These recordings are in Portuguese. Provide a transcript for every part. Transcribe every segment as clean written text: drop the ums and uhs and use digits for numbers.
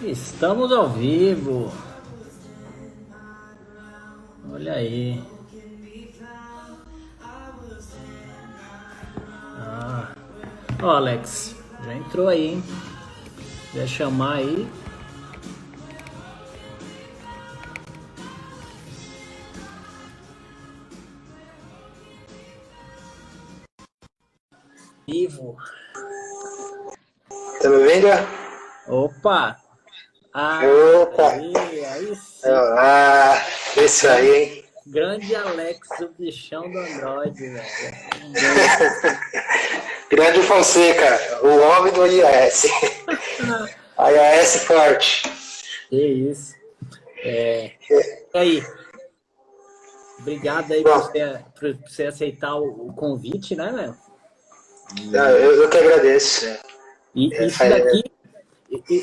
Estamos ao vivo. Olha aí. Ó, Alex, já entrou aí, hein? Vai chamar aí. Vivo. Tá me ouvindo? Opa! Opa! Aí sim. Isso aí, hein? Grande Alex, o bichão do Android, velho. Grande Fonseca, o homem do IAS. IAS forte. Que isso. E aí? Obrigado aí Bom, por você aceitar o convite, né, velho? eu que agradeço. E isso daqui,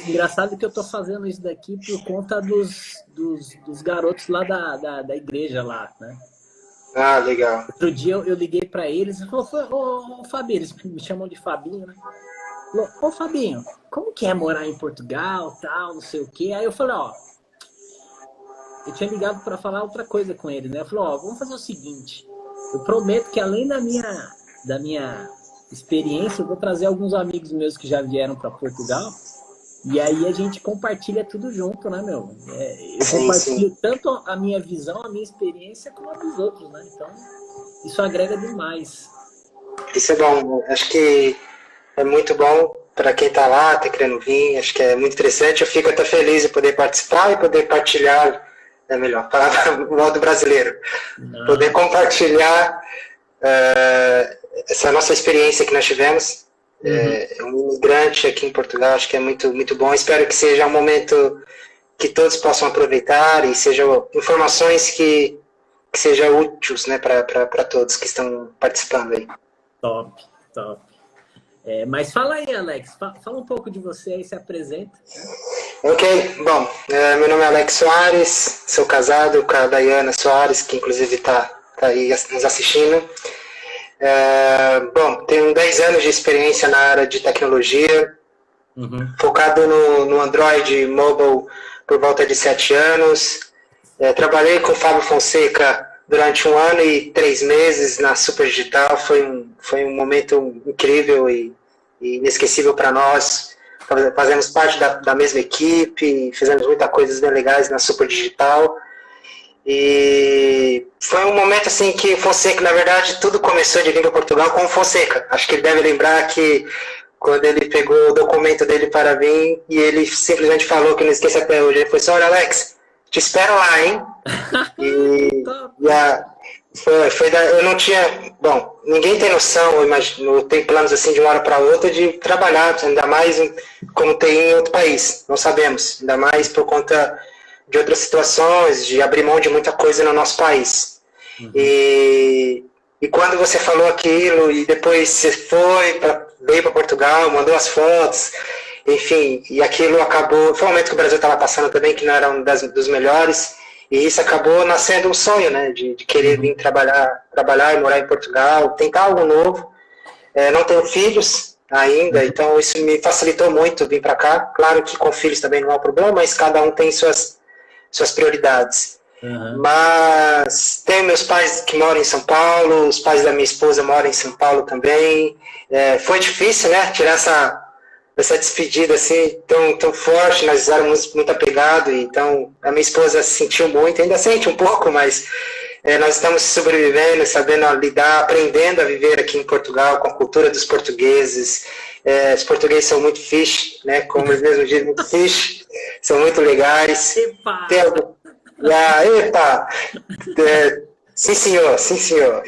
engraçado que eu tô fazendo isso daqui por conta dos garotos lá da igreja lá, né? Ah, legal. Outro dia eu liguei pra eles e falou, ô Fabinho, eles me chamam de Fabinho, né? Falou, ô Fabinho, como que é morar em Portugal, tal, não sei o quê? Aí eu falei, ó, eu tinha ligado pra falar outra coisa com ele, né? Eu falei, ó, vamos fazer o seguinte, eu prometo que além da minha experiência, eu vou trazer alguns amigos meus que já vieram pra Portugal. E aí a gente compartilha tudo junto, né, meu? Eu compartilho tanto a minha visão, a minha experiência, como a dos outros, né? Então, isso agrega demais. Isso é bom. Acho que é muito bom para quem está lá, está querendo vir. Acho que é muito interessante. Eu fico até feliz de poder participar e poder partilhar, é melhor, palavra no modo brasileiro. Não. Poder compartilhar essa nossa experiência que nós tivemos. Um imigrante aqui em Portugal, acho que é muito, muito bom. Espero que seja um momento que todos possam aproveitar e sejam informações que sejam úteis, né, para todos que estão participando aí. Top, top. Mas fala aí, Alex, fala um pouco de você aí, se apresenta. Ok, bom, meu nome é Alex Soares, sou casado com a Dayana Soares, que inclusive está aí nos assistindo. Bom, tenho 10 anos de experiência na área de tecnologia, focado no Android Mobile por volta de 7 anos. Trabalhei com o Fábio Fonseca durante 1 ano e 3 meses na Super Digital. Foi um momento incrível e inesquecível para nós. Fazemos parte da mesma equipe, fizemos muitas coisas bem legais na Super Digital. E foi um momento assim que Fonseca, na verdade, tudo começou de vir para Portugal com o Fonseca. Acho que ele deve lembrar que quando ele pegou o documento dele para vir e ele simplesmente falou, que não esqueço até hoje, ele foi só, olha, Alex, te espero lá, hein? Eu não tinha, bom, ninguém tem noção, eu imagino, tem planos assim de uma hora para outra de trabalhar, ainda mais como tem em outro país, não sabemos, ainda mais por conta de outras situações, de abrir mão de muita coisa no nosso país. E quando você falou aquilo, e depois você veio para Portugal, mandou as fotos, enfim, e aquilo acabou, foi um momento que o Brasil estava passando também, que não era um dos melhores, e isso acabou nascendo um sonho, né, de querer vir trabalhar e morar em Portugal, tentar algo novo. Não tenho filhos ainda, então isso me facilitou muito vir para cá. Claro que com filhos também não há problema, mas cada um tem suas prioridades. Mas tenho meus pais que moram em São Paulo, os pais da minha esposa moram em São Paulo também. Foi difícil, né, tirar essa despedida assim tão forte. Nós éramos muito apegados, então a minha esposa sentiu muito, ainda sente um pouco, mas nós estamos sobrevivendo, sabendo lidar, aprendendo a viver aqui em Portugal com a cultura dos portugueses. Os portugueses são muito fish, né? Como eles mesmos dizem, muito fish, são muito legais. Epa! Epa! Sim, senhor, sim, senhor.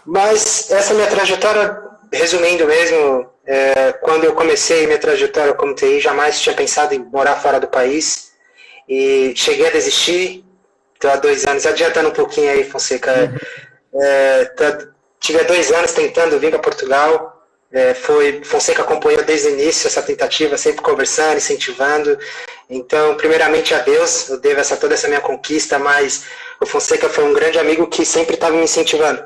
Mas essa minha trajetória, resumindo mesmo, quando eu comecei minha trajetória como TI, jamais tinha pensado em morar fora do país. E cheguei a desistir, estou há 2 anos, adiantando um pouquinho aí, Fonseca. Tive há 2 anos tentando vir para Portugal. Fonseca acompanhou desde o início essa tentativa, sempre conversando, incentivando. Então, primeiramente a Deus, eu devo toda essa minha conquista, mas o Fonseca foi um grande amigo que sempre estava me incentivando.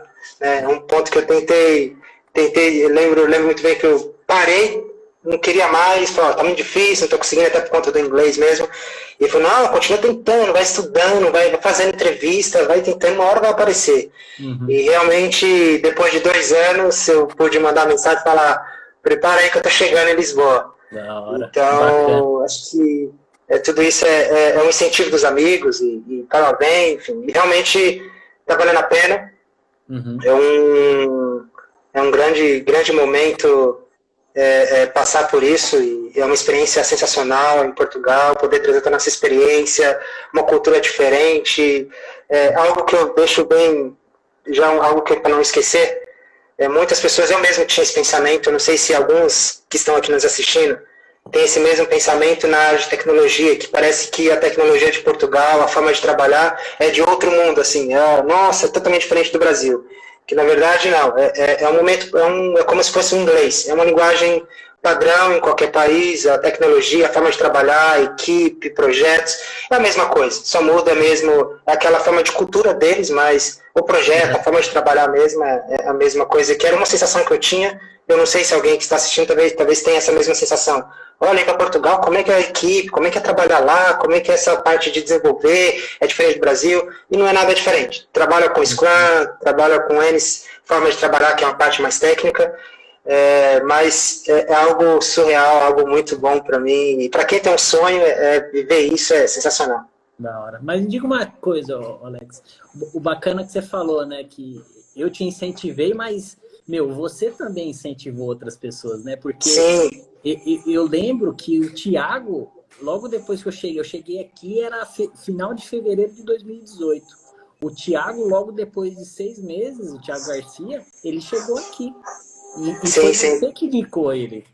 Um ponto que eu tentei, eu lembro muito bem que eu parei não queria mais, falou, tá muito difícil, não tô conseguindo até por conta do inglês mesmo. E falou, não, continua tentando, vai estudando, vai fazendo entrevista, vai tentando, uma hora vai aparecer. E realmente, depois de 2 anos, eu pude mandar mensagem e falar, prepara aí que eu tô chegando em Lisboa. Da hora. Então, Bacana. acho que tudo isso é um incentivo dos amigos e parabéns, enfim, e realmente tá valendo a pena. É um grande momento passar por isso, e é uma experiência sensacional em Portugal, poder trazer toda a nossa experiência, uma cultura diferente, algo que eu deixo bem, já algo que para não esquecer, muitas pessoas, eu mesmo tinha esse pensamento, não sei se alguns que estão aqui nos assistindo, têm esse mesmo pensamento na área de tecnologia, que parece que a tecnologia de Portugal, a forma de trabalhar é de outro mundo, assim, nossa, é totalmente diferente do Brasil. Que na verdade não, é como se fosse um inglês, é uma linguagem padrão em qualquer país, a tecnologia, a forma de trabalhar, a equipe, projetos, é a mesma coisa, só muda mesmo aquela forma de cultura deles, mas o projeto, a forma de trabalhar mesmo é a mesma coisa, que era uma sensação que eu tinha, eu não sei se alguém que está assistindo talvez tenha essa mesma sensação. Olha, para Portugal, como é que é a equipe, como é que é trabalhar lá, como é que é essa parte de desenvolver, é diferente do Brasil, e não é nada diferente. Trabalha com Scrum, trabalha com N formas de trabalhar, que é uma parte mais técnica, mas é algo surreal, algo muito bom para mim, e para quem tem um sonho, viver isso é sensacional. Da hora. Mas me diga uma coisa, Alex, o bacana que você falou, né, que eu te incentivei, mas, você também incentivou outras pessoas, né, porque... Sim. Eu lembro que o Thiago, logo depois que eu cheguei aqui, era final de fevereiro de 2018. O Thiago, logo depois de 6 meses, o Thiago Garcia, ele chegou aqui. E foi você que indicou ele.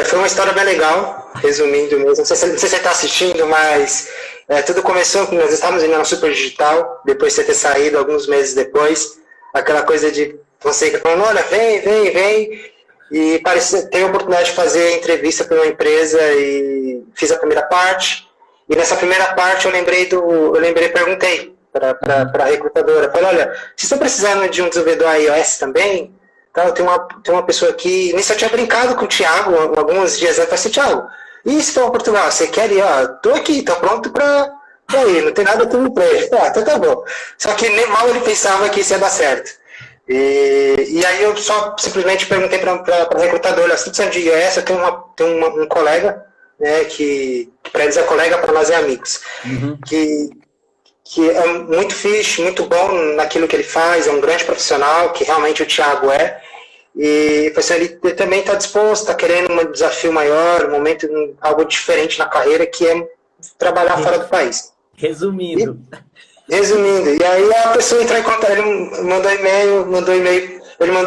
Foi uma história bem legal, resumindo mesmo. Não sei se você está assistindo, mas tudo começou quando nós estávamos indo na Super Digital, depois de você ter saído alguns meses depois, aquela coisa de você falando, olha, vem. E teve a oportunidade de fazer entrevista para uma empresa e fiz a primeira parte. E nessa primeira parte eu perguntei para a recrutadora, falei, olha, vocês estão precisando de um desenvolvedor iOS também? Então, tem uma pessoa aqui, nisso eu tinha brincado com o Thiago alguns dias antes, falei assim, Thiago, e se for para Portugal, você quer ir? Tô aqui, tô pronto para ir, não tem nada que me preste. Então tá bom. Só que nem mal ele pensava que isso ia dar certo. E aí eu só simplesmente perguntei para a recrutadora, se precisa de iOS, eu tenho um colega, né, que para eles é colega, para nós é amigos, que é muito fixe, muito bom naquilo que ele faz, é um grande profissional, que realmente o Thiago é, e assim, ele também está disposto, está querendo um desafio maior, um momento, algo diferente na carreira, que é trabalhar fora do país. Resumindo, e aí a pessoa entrou em contato, ele mandou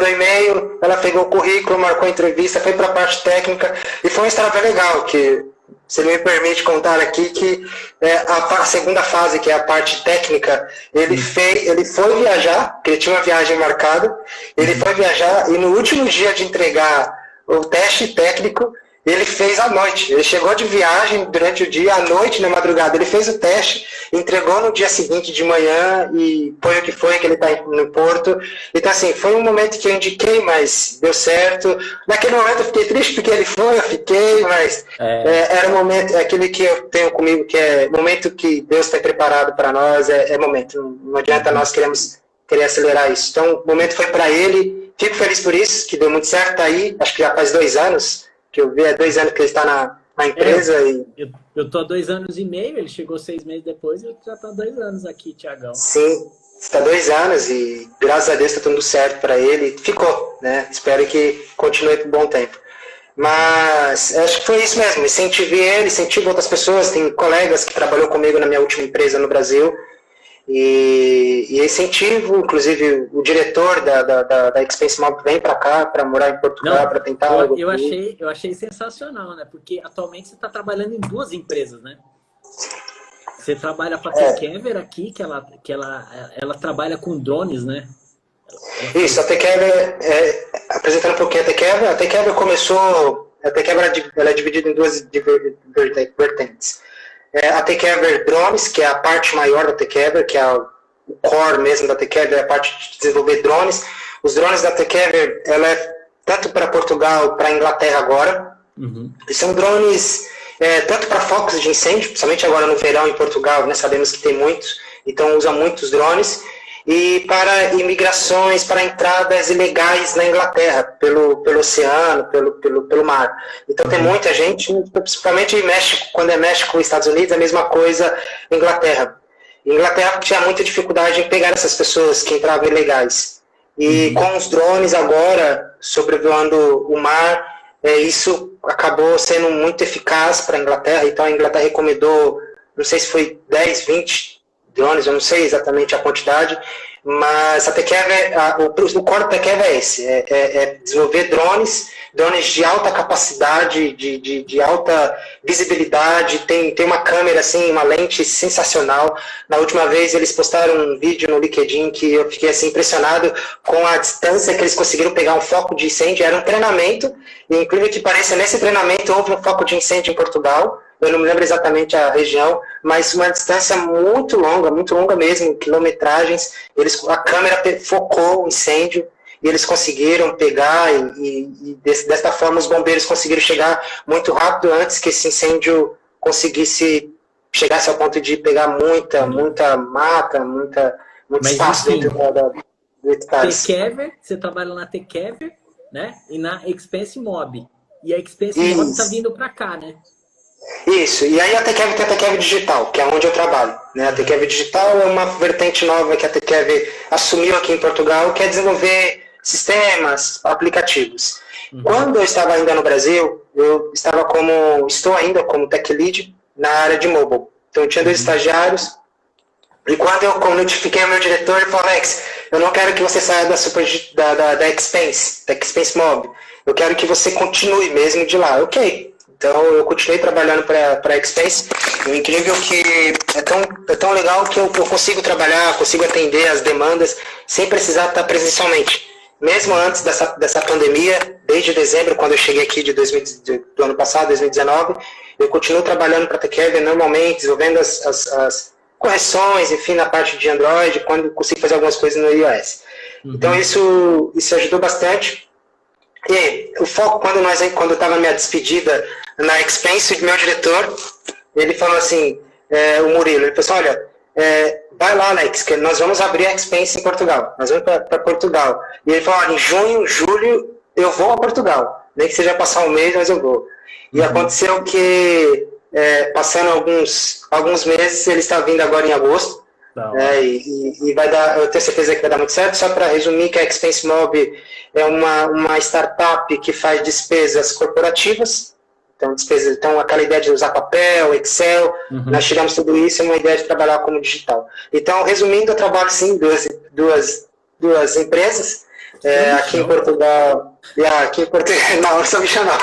e-mail, ela pegou o currículo, marcou a entrevista, foi para a parte técnica, e foi uma história bem legal, que se ele me permite contar aqui, que a segunda fase, que é a parte técnica, ele foi viajar, porque ele tinha uma viagem marcada, ele foi viajar, e no último dia de entregar o teste técnico, ele fez à noite. Ele chegou de viagem durante o dia, à noite, na madrugada. Ele fez o teste, entregou no dia seguinte de manhã e foi o que foi, que ele está no Porto. Então, assim, foi um momento que eu indiquei, mas deu certo. Naquele momento eu fiquei triste porque ele foi, eu fiquei, mas era um momento, aquele que eu tenho comigo, que é momento que Deus tem preparado para nós, é momento. Não adianta nós querer acelerar isso. Então, o momento foi para ele. Fico feliz por isso, que deu muito certo, tá aí. Acho que já faz 2 anos. Que eu vi, 2 anos que ele está na empresa. Eu tô há 2 anos e meio, ele chegou 6 meses depois, ele já está 2 anos aqui, Thiagão. Sim, está 2 anos e graças a Deus está tudo certo para ele. Ficou, né? Espero que continue por um bom tempo. Mas acho que foi isso mesmo, incentivei ele, incentivo outras pessoas, tem colegas que trabalhou comigo na minha última empresa no Brasil, e incentivo, inclusive o diretor da Expense Mob vem para cá, para morar em Portugal, para tentar algo. Eu achei sensacional, né? Porque atualmente você está trabalhando em 2 empresas, né? Você trabalha para a Tekever aqui, que ela trabalha com drones, né? Isso, a Tekever, apresentando um pouquinho a Tekever começou, a Tekever ela é dividida em 2 vertentes. A Tekever Drones, que é a parte maior da Tekever, que é o core mesmo da Tekever, é a parte de desenvolver drones. Os drones da Tekever, ela é tanto para Portugal, para a Inglaterra agora, Uhum. E são drones tanto para focos de incêndio, principalmente agora no verão em Portugal, né, sabemos que tem muitos, então usam muitos drones, e para imigrações, para entradas ilegais na Inglaterra, pelo oceano, pelo mar. Então tem muita gente, principalmente México, quando é México e Estados Unidos, a mesma coisa Inglaterra. Inglaterra tinha muita dificuldade em pegar essas pessoas que entravam ilegais. E com os drones agora sobrevoando o mar, isso acabou sendo muito eficaz para a Inglaterra. Então a Inglaterra recomendou, não sei se foi 10, 20 drones, eu não sei exatamente a quantidade, mas a Tekev, o core da Tekev é esse, é desenvolver drones de alta capacidade, de alta visibilidade, tem uma câmera, assim, uma lente sensacional. Na última vez eles postaram um vídeo no LinkedIn que eu fiquei assim, impressionado com a distância que eles conseguiram pegar um foco de incêndio. Era um treinamento, e incrível que pareça, nesse treinamento houve um foco de incêndio em Portugal. Eu não me lembro exatamente a região, mas uma distância muito longa mesmo, quilometragens. A câmera focou o incêndio e eles conseguiram pegar e desta forma os bombeiros conseguiram chegar muito rápido antes que esse incêndio chegasse ao ponto de pegar muita mata, muito espaço dentro do hectare. Tekever, você trabalha na Tekever, né? E na Expense Mob. E a Expense Mob está vindo para cá, né? Isso, e aí a Tekev tem a Tekev Digital, que é onde eu trabalho. Né? A Tekev Digital é uma vertente nova que a Tekev assumiu aqui em Portugal, que é desenvolver sistemas, aplicativos. Quando eu estava ainda no Brasil, estou ainda como Tech Lead na área de mobile. Então eu tinha 2 estagiários, e quando eu notifiquei o meu diretor, ele falou: Alex, eu não quero que você saia da Expense Mob, eu quero que você continue mesmo de lá. Ok. Então, eu continuei trabalhando para a Expense. O incrível que é tão legal que eu consigo trabalhar, consigo atender as demandas sem precisar estar presencialmente. Mesmo antes dessa pandemia, desde dezembro, quando eu cheguei aqui do ano passado, 2019, eu continuo trabalhando para a Tekev normalmente, desenvolvendo as correções, enfim, na parte de Android, quando consigo fazer algumas coisas no iOS. Então, isso ajudou bastante. E o foco, quando eu estava na minha despedida na Expense, o meu diretor, ele falou assim, o Murilo, ele falou assim: olha, vai lá, Alex, que nós vamos abrir a Expense em Portugal, nós vamos para Portugal. E ele falou: olha, em junho, julho, eu vou a Portugal, nem que seja passar um mês, mas eu vou. E aconteceu que, passando alguns meses, ele está vindo agora em agosto, e vai dar, eu tenho certeza que vai dar muito certo. Só para resumir, que a Expense Mob é uma startup que faz despesas corporativas. Então, aquela ideia de usar papel, Excel, nós tiramos tudo isso em uma ideia de trabalhar como digital. Então, resumindo, eu trabalho sim em duas empresas. Aqui em Portugal, não, eu sou bicho não.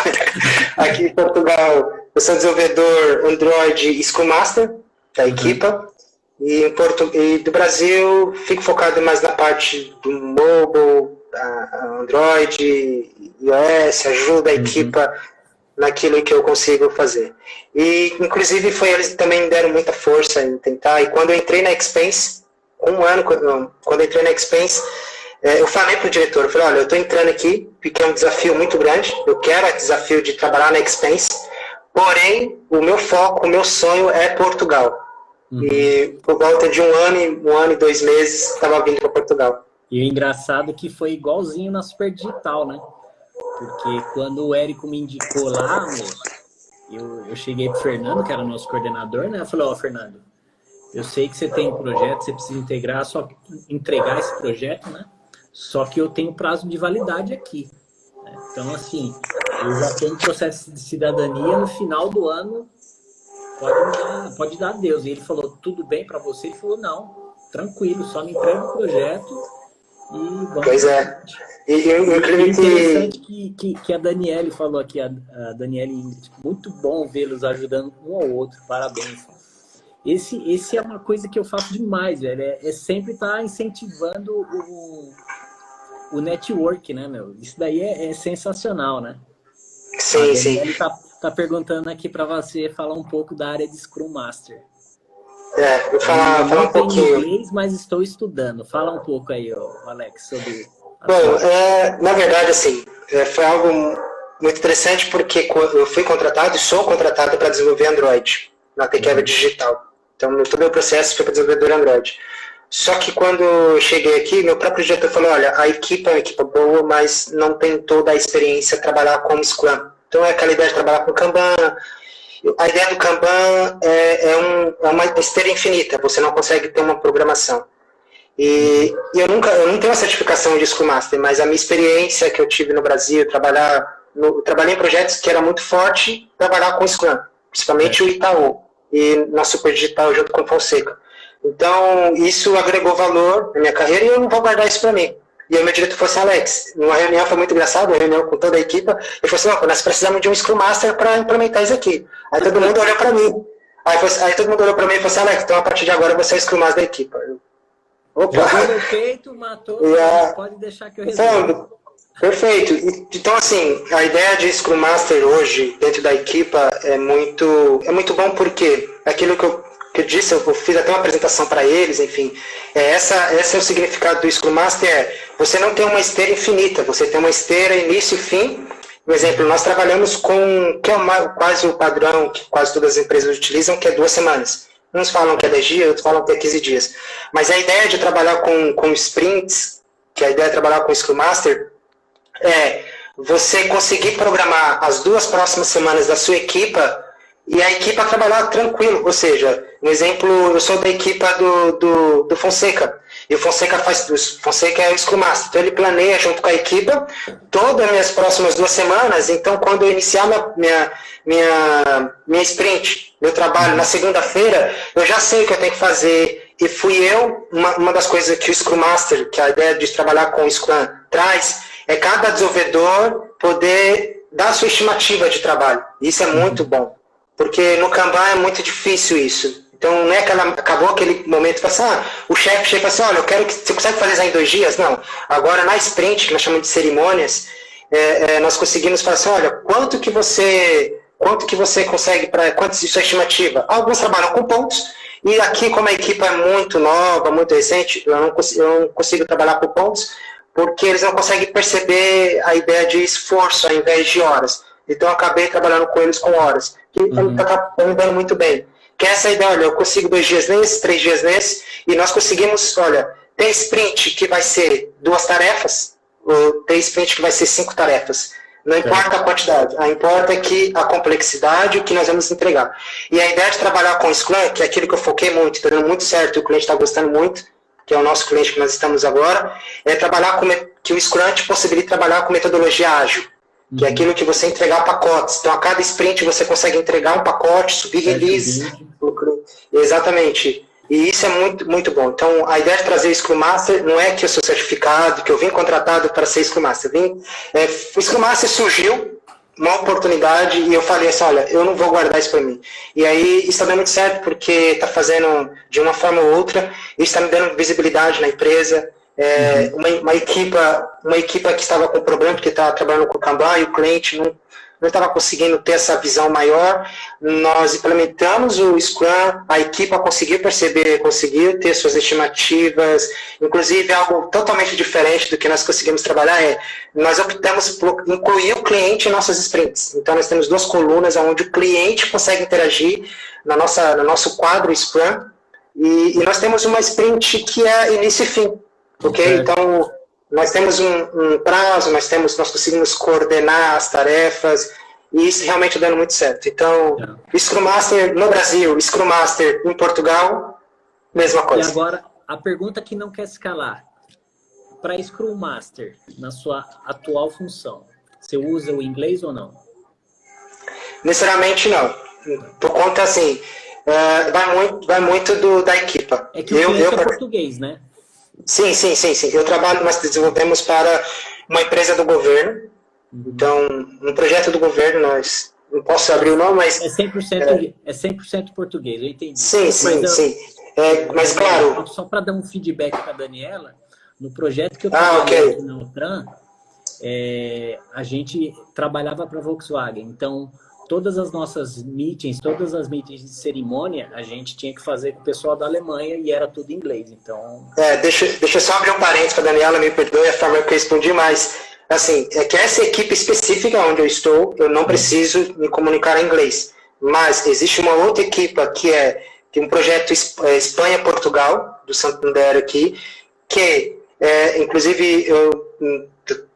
Aqui em Portugal, eu sou desenvolvedor Android e Scrum Master da Equipa. E do Brasil, fico focado mais na parte do mobile, Android, iOS, ajuda a Equipa naquilo que eu consigo fazer. E, inclusive, eles também me deram muita força em tentar. E quando eu entrei na Expense, quando eu entrei na Expense, eu falei para o diretor, eu falei: olha, eu estou entrando aqui, porque é um desafio muito grande, eu quero o desafio de trabalhar na Expense, porém, o meu foco, o meu sonho é Portugal. E por volta de um ano e 2 meses, estava vindo para Portugal. E o engraçado é que foi igualzinho na Super Digital, né? Porque quando o Érico me indicou lá, eu cheguei pro Fernando, que era o nosso coordenador, né? Eu falei: ó, Fernando, eu sei que você tem um projeto, você precisa entregar esse projeto, né? Só que eu tenho prazo de validade aqui. Né? Então, assim, eu já tenho processo de cidadania no final do ano. Pode dar a Deus. E ele falou: tudo bem para você? Ele falou: não, tranquilo, só me entrega o projeto e vamos. Pois é. Interessante que a Daniele falou aqui, a Daniele Ingrid, muito bom vê-los ajudando um ao outro, parabéns. Esse é uma coisa que eu faço demais, velho, é sempre estar incentivando o network, né, meu? Isso daí é sensacional, né? Sim, sim. Ele tá perguntando aqui para você falar um pouco da área de Scrum Master. Vou falar um pouquinho. Inglês, mas estou estudando. Fala um pouco aí, Alex, sobre... Bom, na verdade, assim, foi algo muito interessante porque eu fui contratado e sou contratado para desenvolver Android na Tekeva Digital. Então, todo o meu processo foi para desenvolvedor Android. Só que quando eu cheguei aqui, meu próprio diretor falou, olha, a equipe é uma equipe boa, mas não tem toda a experiência de trabalhar com Scrum. Então, é aquela ideia de trabalhar com Kanban. A ideia do Kanban é uma esteira infinita, você não consegue ter uma programação. E eu não tenho a certificação de Scrum Master, mas a minha experiência que eu tive no Brasil, trabalhei em projetos que era muito forte trabalhar com Scrum, principalmente o Itaú e na Super Digital junto com o Fonseca. Então, isso agregou valor na minha carreira e eu não vou guardar isso para mim. E aí meu diretor falou assim, Alex, numa reunião foi muito engraçado, uma reunião com toda a equipe, ele falou assim, não, nós precisamos de um Scrum Master para implementar isso aqui. Aí todo mundo olhou para mim. Aí todo mundo olhou para mim e falou assim, Alex, então a partir de agora você é o Scrum Master da equipe. Opa! Jogou no peito, matou, pode deixar que eu resolva. Perfeito. Então, assim, a ideia de Scrum Master hoje, dentro da equipa, é muito bom porque aquilo que eu disse, eu fiz até uma apresentação para eles, enfim, esse é o significado do Scrum Master, você não tem uma esteira infinita, você tem uma esteira início e fim. Por exemplo, nós trabalhamos com, que é quase o padrão que quase todas as empresas utilizam, que é 2 semanas. Uns falam que é 10 dias, outros falam que é 15 dias. Mas a ideia de trabalhar com sprints, que a ideia de trabalhar com Scrum Master, é você conseguir programar as 2 próximas semanas da sua equipa e a equipa trabalhar tranquilo. Ou seja, um exemplo, eu sou da equipa do Fonseca. E o Fonseca é o Scrum Master. Então ele planeia junto com a equipa todas as minhas próximas 2 semanas. Então quando eu iniciar minha sprint, meu trabalho na segunda-feira, eu já sei o que eu tenho que fazer. E fui eu, uma das coisas que o Scrum Master, que a ideia de trabalhar com o Scrum traz, é cada desenvolvedor poder dar a sua estimativa de trabalho. Isso é muito bom, porque no Kanban é muito difícil isso. Então não é acabou aquele momento e fala assim, o chefe chega e fala assim, olha, eu quero que você consegue fazer isso em 2 dias? Não. Agora na sprint, que nós chamamos de cerimônias, nós conseguimos falar assim, olha, quanto que você consegue quanto de sua estimativa? Alguns trabalham com pontos, e aqui como a equipe é muito nova, muito recente, eu não consigo trabalhar com pontos, porque eles não conseguem perceber a ideia de esforço ao invés de horas. Então eu acabei trabalhando com eles com horas, que está me dando muito bem. Que essa ideia, olha, eu consigo 2 dias nesse, 3 dias nesse, e nós conseguimos, olha, tem sprint que vai ser 2 tarefas, ou tem sprint que vai ser 5 tarefas. Não importa a quantidade, importa que a complexidade, o que nós vamos entregar. E a ideia de trabalhar com o Scrum, que é aquilo que eu foquei muito, está dando muito certo, o cliente está gostando muito, que é o nosso cliente que nós estamos agora, é trabalhar que o Scrum te possibilita trabalhar com metodologia ágil, que é aquilo que você entregar pacotes. Então, a cada sprint você consegue entregar um pacote, subir release. Exatamente. E isso é muito, muito bom. Então, a ideia de trazer o Scrum Master não é que eu sou certificado, que eu vim contratado para ser Scrum Master. O Scrum Master surgiu, uma oportunidade, e eu falei assim, olha, eu não vou guardar isso para mim. E aí, isso está dando muito certo, porque está fazendo, de uma forma ou outra, isso está me dando visibilidade na empresa. Uma equipa que estava com problema, porque estava trabalhando com o Kanban, e o cliente não estava conseguindo ter essa visão maior. Nós implementamos o Scrum, a equipa conseguiu perceber, conseguiu ter suas estimativas, inclusive algo totalmente diferente do que nós conseguimos trabalhar nós optamos por incluir o cliente em nossas sprints. Então nós temos 2 colunas onde o cliente consegue interagir no nosso quadro Scrum, e nós temos uma sprint que é início e fim. Ok? Então, nós temos um prazo, nós conseguimos coordenar as tarefas, e isso realmente dando muito certo. Então, Scrum Master no Brasil, Scrum Master em Portugal, mesma coisa. E agora, a pergunta que não quer se calar. Para Scrum Master, na sua atual função, você usa o inglês ou não? Necessariamente não. Por conta, assim, vai muito da equipa. É que o cliente é português, né? Sim. Nós desenvolvemos para uma empresa do governo. Então, um projeto do governo, nós não posso abrir o nome, mas... É 100% português, eu entendi. Sim. Mas claro... Só para dar um feedback para a Daniela, no projeto que eu trabalhei aqui na Outram, a gente trabalhava para a Volkswagen. Então, todas as meetings de cerimônia, a gente tinha que fazer com o pessoal da Alemanha e era tudo em inglês, então... Deixa eu só abrir um parênteses para a Daniela, me perdoe a forma que eu respondi, mas assim, é que essa equipe específica onde eu estou, eu não preciso me comunicar em inglês. Mas existe uma outra equipe que é um projeto Espanha-Portugal, do Santander aqui, que, inclusive,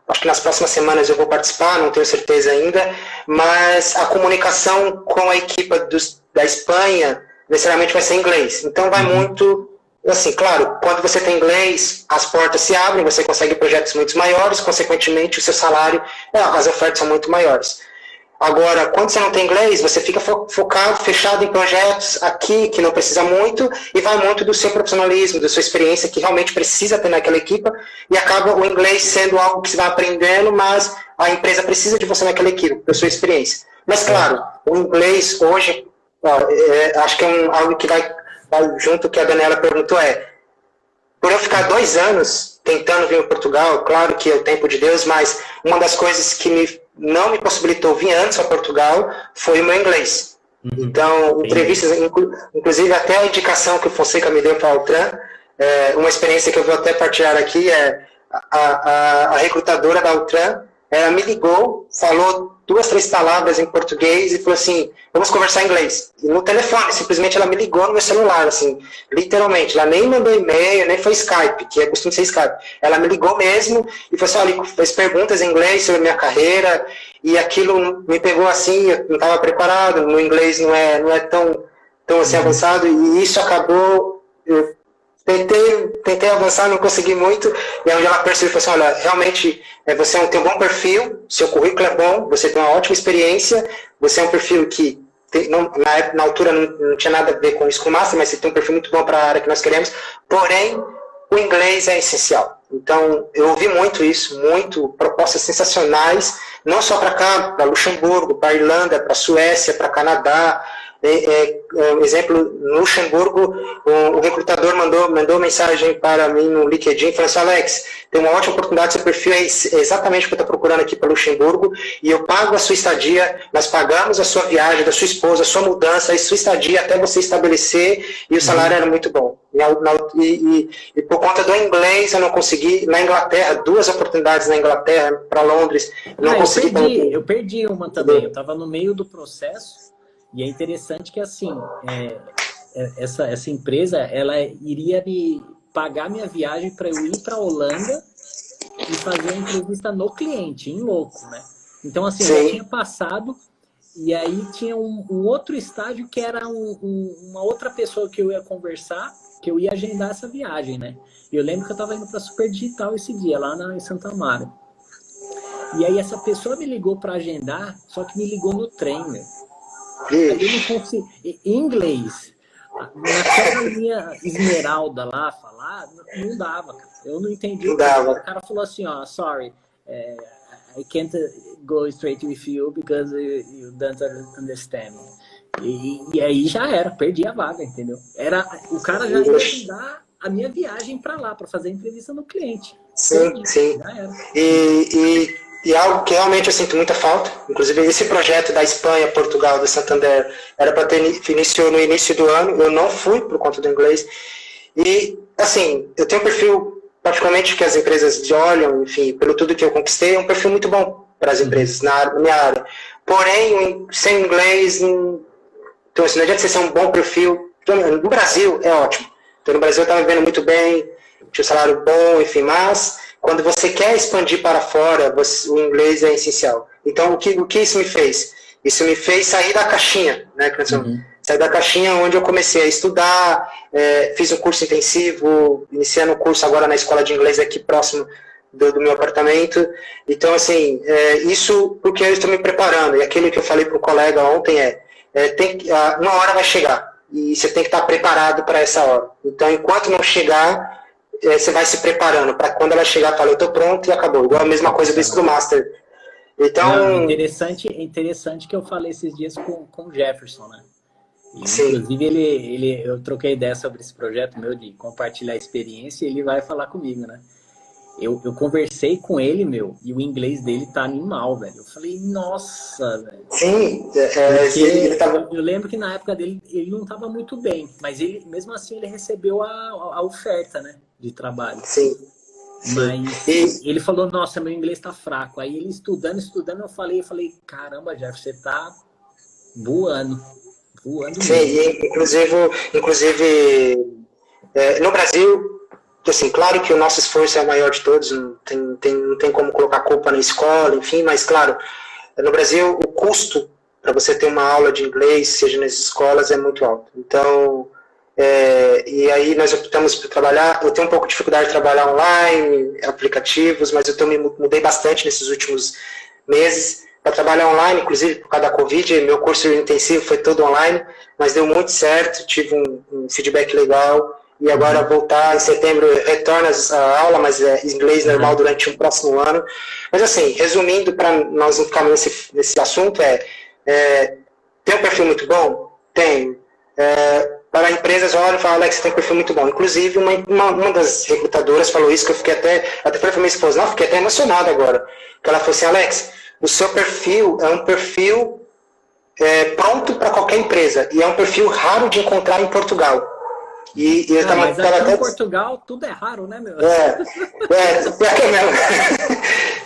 acho que nas próximas semanas eu vou participar, não tenho certeza ainda, mas a comunicação com a equipe da Espanha necessariamente vai ser em inglês. Então vai muito, assim, claro, quando você tem inglês, as portas se abrem, você consegue projetos muito maiores, consequentemente o seu salário, as ofertas são muito maiores. Agora, quando você não tem inglês, você fica focado, fechado em projetos aqui, que não precisa muito, e vai muito do seu profissionalismo, da sua experiência, que realmente precisa ter naquela equipe, e acaba o inglês sendo algo que você vai aprendendo, mas a empresa precisa de você naquela equipe, da sua experiência. Mas, claro, o inglês hoje, acho que é algo que vai junto com o que a Daniela perguntou, por eu ficar 2 anos tentando vir para Portugal, claro que é o tempo de Deus, mas uma das coisas que não me possibilitou vir antes a Portugal foi o meu inglês. Então, entrevistas, inclusive até a indicação que o Fonseca me deu para a Altran, uma experiência que eu vou até partilhar aqui, a recrutadora da Altran, ela me ligou, falou 2, 3 palavras em português e falou assim, vamos conversar em inglês. E no telefone, simplesmente ela me ligou no meu celular, assim, literalmente. Ela nem mandou e-mail, nem foi Skype, que é costume ser Skype. Ela me ligou mesmo e falou assim, olha, fez perguntas em inglês sobre a minha carreira e aquilo me pegou assim, eu não estava preparado, meu inglês não é tão assim avançado e isso acabou... Tentei avançar, não consegui muito, e aí ela percebeu e falou assim, olha, realmente você tem um bom perfil, seu currículo é bom, você tem uma ótima experiência, você é um perfil que, na altura não tinha nada a ver com o Scrum Master, mas você tem um perfil muito bom para a área que nós queremos, porém, o inglês é essencial. Então, eu ouvi muito isso, propostas sensacionais, não só para cá, para Luxemburgo, para Irlanda, para Suécia, para Canadá. Exemplo, no Luxemburgo, o recrutador mandou mensagem para mim no LinkedIn, falando assim, Alex, tem uma ótima oportunidade, seu perfil é exatamente o que eu estou procurando aqui para Luxemburgo, e eu pago a sua estadia, nós pagamos a sua viagem, da sua esposa, a sua mudança, a sua estadia até você estabelecer, e o salário era muito bom. E por conta do inglês eu não consegui, na Inglaterra, 2 oportunidades na Inglaterra, para Londres, não consegui. Eu perdi uma também, eu estava no meio do processo. E é interessante que, assim, essa empresa, ela iria me pagar minha viagem para eu ir para a Holanda e fazer a entrevista no cliente, em loco, né? Então, assim, eu já tinha passado e aí tinha um outro estágio que era uma outra pessoa que eu ia conversar, que eu ia agendar essa viagem, né? E eu lembro que eu estava indo para Super Digital esse dia, lá em Santa Amaro. E aí essa pessoa me ligou para agendar, só que me ligou no trem, né? Eu não consigo, em inglês, naquela linha esmeralda lá, falar, não dava, cara. Eu não entendi. Não dava. O cara falou assim, ó, sorry, I can't go straight with you because you don't understand. E aí já era, perdi a vaga, entendeu? O cara já ia dar a minha viagem para lá, para fazer a entrevista no cliente. Sim, sim. Já era. E algo que realmente eu sinto muita falta, inclusive esse projeto da Espanha, Portugal, do Santander, era para ter iniciou no início do ano, eu não fui por conta do inglês. E, assim, eu tenho um perfil, particularmente que as empresas olham, enfim, pelo tudo que eu conquistei, é um perfil muito bom para as empresas, na minha área. Porém, sem inglês, então, assim, não adianta você ser um bom perfil. No Brasil, é ótimo. Então, no Brasil eu estava vivendo muito bem, tinha um salário bom, enfim, mas... Quando você quer expandir para fora, o inglês é essencial. Então, o que isso me fez? Isso me fez sair da caixinha, né? Sair da caixinha onde eu comecei a estudar, fiz um curso intensivo, iniciando um curso agora na escola de inglês aqui próximo do meu apartamento. Então, assim, isso porque eu estou me preparando. E aquilo que eu falei para o colega ontem uma hora vai chegar. E você tem que estar preparado para essa hora. Então, enquanto não chegar... você vai se preparando para quando ela chegar, fala, eu estou pronto e acabou. Igual a mesma coisa do Scrum Master. Então... interessante que eu falei esses dias com o Jefferson, né? Sim. Inclusive, eu troquei ideia sobre esse projeto meu de compartilhar a experiência e ele vai falar comigo, né? Eu conversei com ele, e o inglês dele tá animal, velho. Eu falei, nossa, velho. Sim, eu lembro que na época dele, ele não tava muito bem, mas mesmo assim ele recebeu a oferta, né, de trabalho. Sim. Mas E, ele falou, nossa, meu inglês tá fraco. Aí ele estudando, eu falei, caramba, Jeff, você tá voando, voando sim, mesmo. inclusive no Brasil, assim, claro que o nosso esforço é o maior de todos, não tem como colocar culpa na escola, enfim, mas claro, no Brasil o custo para você ter uma aula de inglês, seja nas escolas, é muito alto. Então, e aí nós optamos por trabalhar, eu tenho um pouco de dificuldade de trabalhar online, aplicativos, mas eu me mudei bastante nesses últimos meses para trabalhar online, inclusive por causa da Covid, meu curso intensivo foi todo online, mas deu muito certo, tive um feedback legal, e agora voltar em setembro, retorna a aula, mas é inglês normal durante o próximo ano. Mas assim, resumindo, para nós não ficarmos nesse assunto, tem um perfil muito bom? Tenho. Para empresas, olha e fala, Alex, você tem um perfil muito bom. Inclusive, uma das recrutadoras falou isso, que eu fiquei até falei para minha esposa, não, fiquei até emocionado agora. Que ela falou assim, Alex, o seu perfil é um perfil pronto para qualquer empresa, e é um perfil raro de encontrar em Portugal. E eu tava, mas tava aqui até... em Portugal tudo é raro, né, meu? Pior que é mesmo.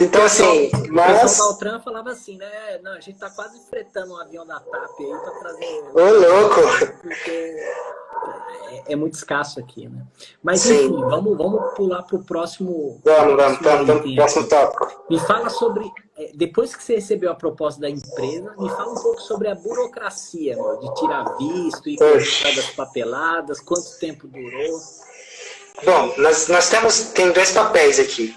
Então, assim, O pessoal da Altran falava assim, né? Não, a gente tá quase fretando um avião da TAP aí pra trazer... Ô, louco! Porque é muito escasso aqui, né? Mas, Sim. enfim, vamos pular pro próximo... Próximo tópico. Me fala sobre... Depois que você recebeu a proposta da empresa, me fala um pouco sobre a burocracia, meu, de tirar visto e cuidar das papeladas, quanto tempo durou. Bom, tem dois papéis aqui.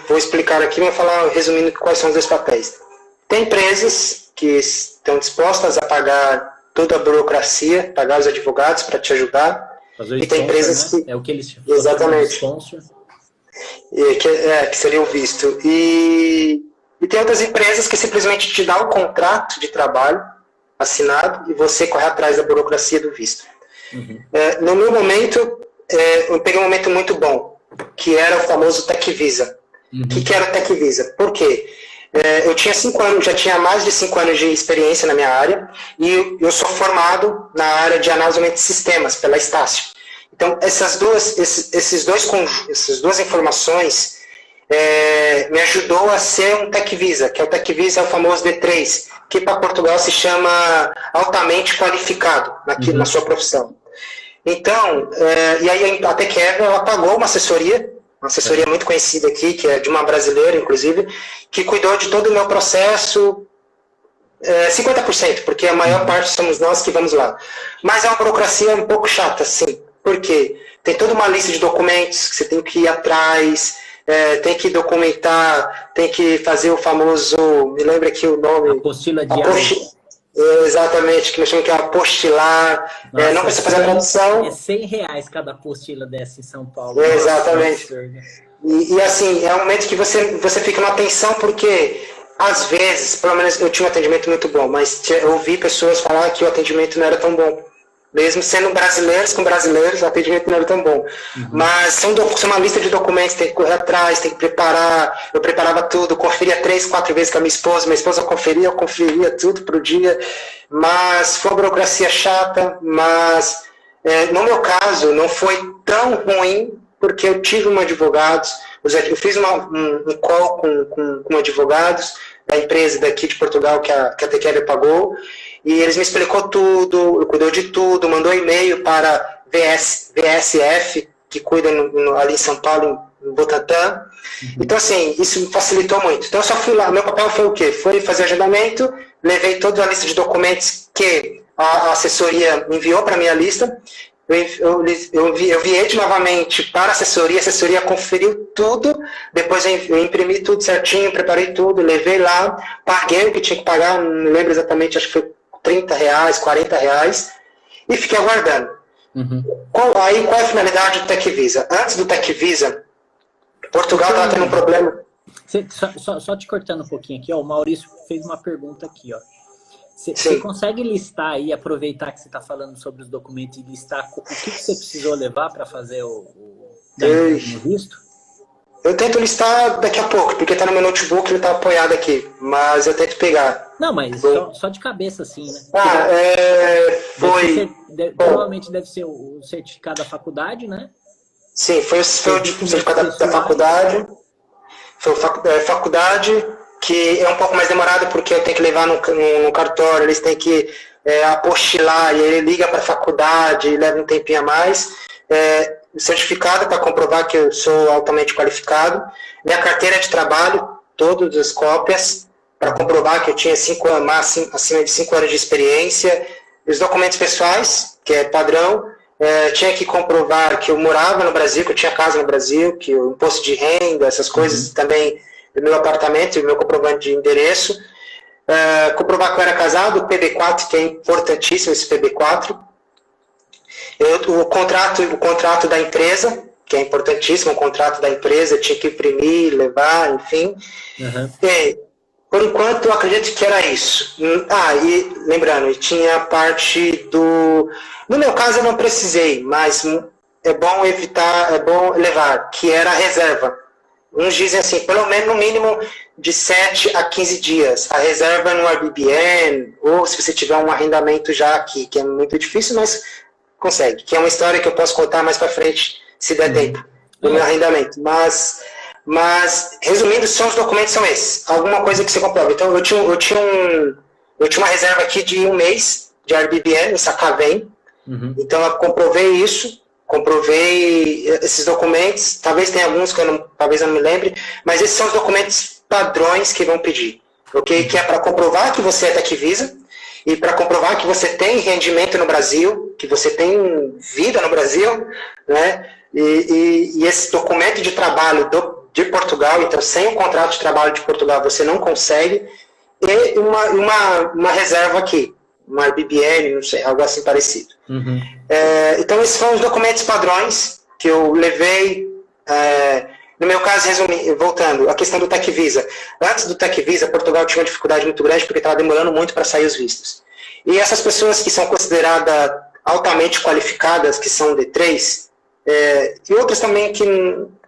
Vou explicar aqui, vou falar resumindo quais são os dois papéis. Tem empresas que estão dispostas a pagar toda a burocracia, pagar os advogados para te ajudar. Fazer e tem empresas, né? É o que eles chamam. Exatamente. Que seria o visto. E tem outras empresas que simplesmente te dão um contrato de trabalho assinado e você corre atrás da burocracia do visto. No meu momento, eu peguei um momento muito bom, que era o famoso Tech Visa. O que era o Tech Visa? Por quê? Eu tinha 5 anos, já tinha mais de 5 anos de experiência na minha área, e eu sou formado na área de análise de sistemas, pela Estácio. Então, essas duas informações me ajudou a ser um Tech Visa, que o Tech Visa é o famoso D3, que para Portugal se chama altamente qualificado na sua profissão. Então, e aí a TechEver, ela pagou uma assessoria muito conhecida aqui, que é de uma brasileira, inclusive, que cuidou de todo o meu processo, 50%, porque a maior parte somos nós que vamos lá. Mas é uma burocracia um pouco chata, sim. Por quê? Tem toda uma lista de documentos que você tem que ir atrás, tem que documentar, tem que fazer o famoso, me lembra aqui o nome... Apostila diária. Exatamente, que nós chamamos que é apostilar. Nossa, não precisa fazer a tradução. É R$100 cada apostila dessa em São Paulo. Exatamente. E assim, é um momento que você fica numa tensão, porque às vezes, pelo menos eu tinha um atendimento muito bom, mas eu ouvi pessoas falar que o atendimento não era tão bom. Mesmo sendo brasileiros com brasileiros, o atendimento não era tão bom. Mas são uma lista de documentos, tem que correr atrás, tem que preparar. Eu preparava tudo, conferia 3, 4 vezes com a minha esposa conferia, eu conferia tudo pro dia. Mas foi uma burocracia chata, mas no meu caso não foi tão ruim, porque eu tive um advogado, eu fiz um call com advogados da empresa daqui de Portugal que a TechEver pagou, e eles me explicou tudo, eu cuidou de tudo, mandou e-mail para VSF, que cuida ali em São Paulo, em Butantã. Então, assim, isso me facilitou muito. Então, eu só fui lá, meu papel foi o quê? Foi fazer agendamento, levei toda a lista de documentos que a assessoria me enviou para a minha lista, eu enviei novamente para a assessoria conferiu tudo, depois eu imprimi tudo certinho, preparei tudo, levei lá, paguei o que tinha que pagar, não me lembro exatamente, acho que foi R$30, R$40, e fiquei aguardando. Qual é a finalidade do Tech Visa? Antes do Tech Visa, Portugal estava tendo um problema. Só te cortando um pouquinho aqui, ó, o Maurício fez uma pergunta aqui, ó. Você consegue listar aí, aproveitar que você está falando sobre os documentos e listar o que você precisou levar para fazer o visto? Eu tento listar daqui a pouco, porque está no meu notebook, ele está apoiado aqui, mas eu tento pegar. Não, mas só de cabeça assim, né? Provavelmente deve ser o certificado da faculdade, né? Sim, foi o certificado da faculdade. Foi faculdade, que é um pouco mais demorado porque eu tenho que levar no cartório, eles têm que apostilar, e ele liga para a faculdade, leva um tempinho a mais. Certificado para comprovar que eu sou altamente qualificado. Minha carteira de trabalho, todas as cópias, para comprovar que eu tinha acima de 5 anos de experiência. Os documentos pessoais, que é padrão. Tinha que comprovar que eu morava no Brasil, que eu tinha casa no Brasil, que o imposto de renda, essas coisas também, do meu apartamento, o meu comprovante de endereço. Comprovar que eu era casado, o PB4, que é importantíssimo, esse PB4. O contrato da empresa, que é importantíssimo, o contrato da empresa, tinha que imprimir, levar, enfim. Por enquanto, eu acredito que era isso. E lembrando, tinha a parte do... No meu caso, eu não precisei, mas é bom evitar, é bom levar, que era a reserva. Uns dizem assim, pelo menos no mínimo de 7 a 15 dias. A reserva no Airbnb, ou se você tiver um arrendamento já aqui, que é muito difícil, mas consegue. Que é uma história que eu posso contar mais para frente, se der tempo, do meu arrendamento. Mas, resumindo, os documentos são esses. Alguma coisa que você comprova. Então, eu tinha uma reserva aqui de 1 mês de Airbnb, em Sacavém. Então, eu comprovei esses documentos. Talvez tenha alguns que talvez eu não me lembre, mas esses são os documentos padrões que vão pedir. Okay? Que é para comprovar que você é TechVisa e para comprovar que você tem rendimento no Brasil, que você tem vida no Brasil, né? E esse documento de trabalho de Portugal, então sem o contrato de trabalho de Portugal você não consegue, e uma reserva aqui, uma Airbnb, não sei, algo assim parecido. Então esses foram os documentos padrões que eu levei. No meu caso, voltando, a questão do TechVisa. Antes do TechVisa, Portugal tinha uma dificuldade muito grande porque estava demorando muito para sair os vistos. E essas pessoas que são consideradas altamente qualificadas, que são D3, e outras também que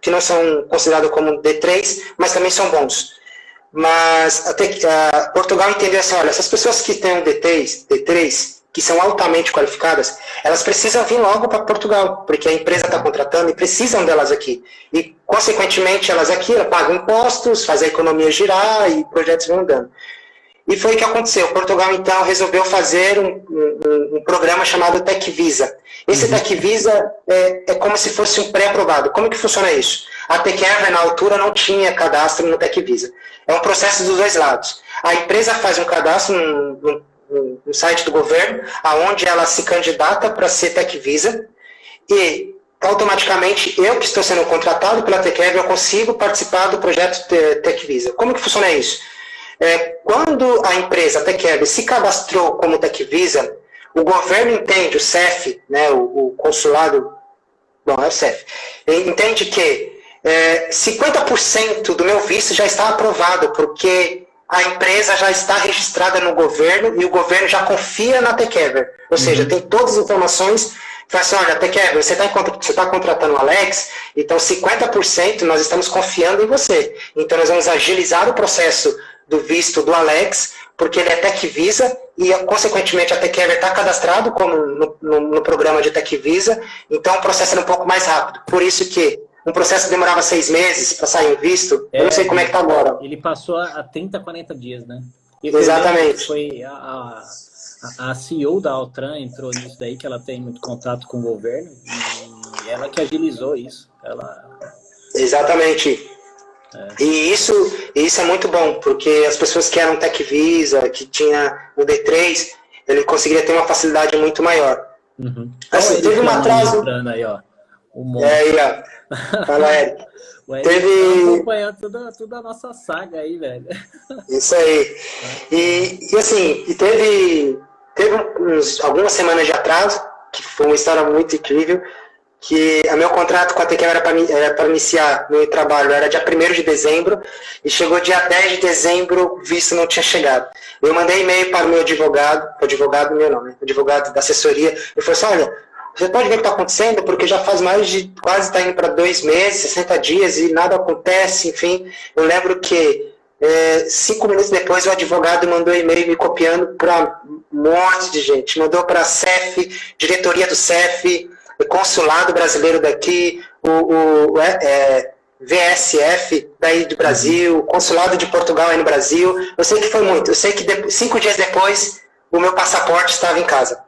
não são consideradas como D3, mas também são bons. Mas Portugal entendeu assim, olha, essas pessoas que têm um D3, que são altamente qualificadas, elas precisam vir logo para Portugal, porque a empresa está contratando e precisam delas aqui. E, consequentemente, elas pagam impostos, fazem a economia girar e projetos vão andando. E foi o que aconteceu. Portugal, então, resolveu fazer um programa chamado TechVisa. Esse TechVisa é como se fosse um pré-aprovado. Como que funciona isso? A TechEver, na altura, não tinha cadastro no TechVisa. É um processo dos dois lados. A empresa faz um cadastro no site do governo, aonde ela se candidata para ser TechVisa, e automaticamente eu que estou sendo contratado pela TechEver, eu consigo participar do projeto TechVisa. Como que funciona isso? Quando a empresa TechEver se cadastrou como TechVisa, o governo entende, o CEF, né, o consulado, é o CEF, entende que 50% do meu visto já está aprovado, porque a empresa já está registrada no governo e o governo já confia na TechEver. Ou seja, tem todas as informações. Fala assim, olha, TechEver, você está contratando o Alex, então 50% nós estamos confiando em você. Então nós vamos agilizar o processo do visto do Alex, porque ele é TechVisa e, consequentemente, a TechEver está cadastrado como no programa de TechVisa, então o processo é um pouco mais rápido. Por isso que um processo demorava 6 meses para sair o visto, eu não sei como é que está agora. Ele passou a 30, 40 dias, né? Exatamente. Foi a CEO da Altran entrou nisso daí, que ela tem muito contato com o governo, e ela que agilizou isso. Exatamente. E isso é muito bom, porque as pessoas que eram TechVisa, que tinha o D3, ele conseguiria ter uma facilidade muito maior. Assim, teve um atraso... Aí, ó. Fala, Eric. O Eric acompanhou toda a nossa saga aí, velho. Isso aí. E assim, teve algumas semanas de atraso, que foi uma história muito incrível, que o meu contrato com a TechEver era para iniciar meu trabalho, era dia 1º de dezembro, e chegou dia 10 de dezembro, o visto não tinha chegado. Eu mandei e-mail para o meu advogado da assessoria, e falei assim, olha, você pode ver o que está acontecendo, porque já faz quase está indo para 2 meses, 60 dias, e nada acontece, enfim. Eu lembro que 5 minutos depois o advogado mandou e-mail me copiando para um monte de gente. Mandou para a CEF, diretoria do CEF, consulado brasileiro daqui, VSF daí do Brasil, consulado de Portugal aí no Brasil. Eu sei que foi muito. Eu sei que 5 dias depois o meu passaporte estava em casa.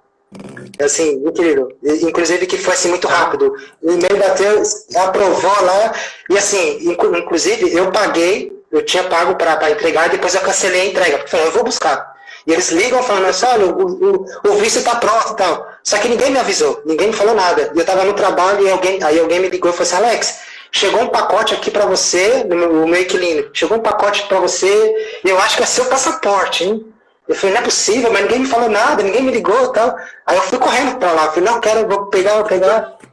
Assim, incrível. Inclusive que foi assim muito rápido. O e-mail bateu, aprovou lá. E assim, inclusive eu paguei, eu tinha pago para entregar e depois eu cancelei a entrega. Porque eu falei, eu vou buscar. E eles ligam falando assim, olha, o visto está pronto e tal. Só que ninguém me avisou, ninguém me falou nada. E eu estava no trabalho e alguém me ligou e falou assim, Alex, chegou um pacote aqui para você, no meu inquilino, chegou um pacote para você, e eu acho que é seu passaporte, hein? Eu falei, não é possível, mas ninguém me falou nada, ninguém me ligou e tal. Aí eu fui correndo para lá, falei, não, vou pegar.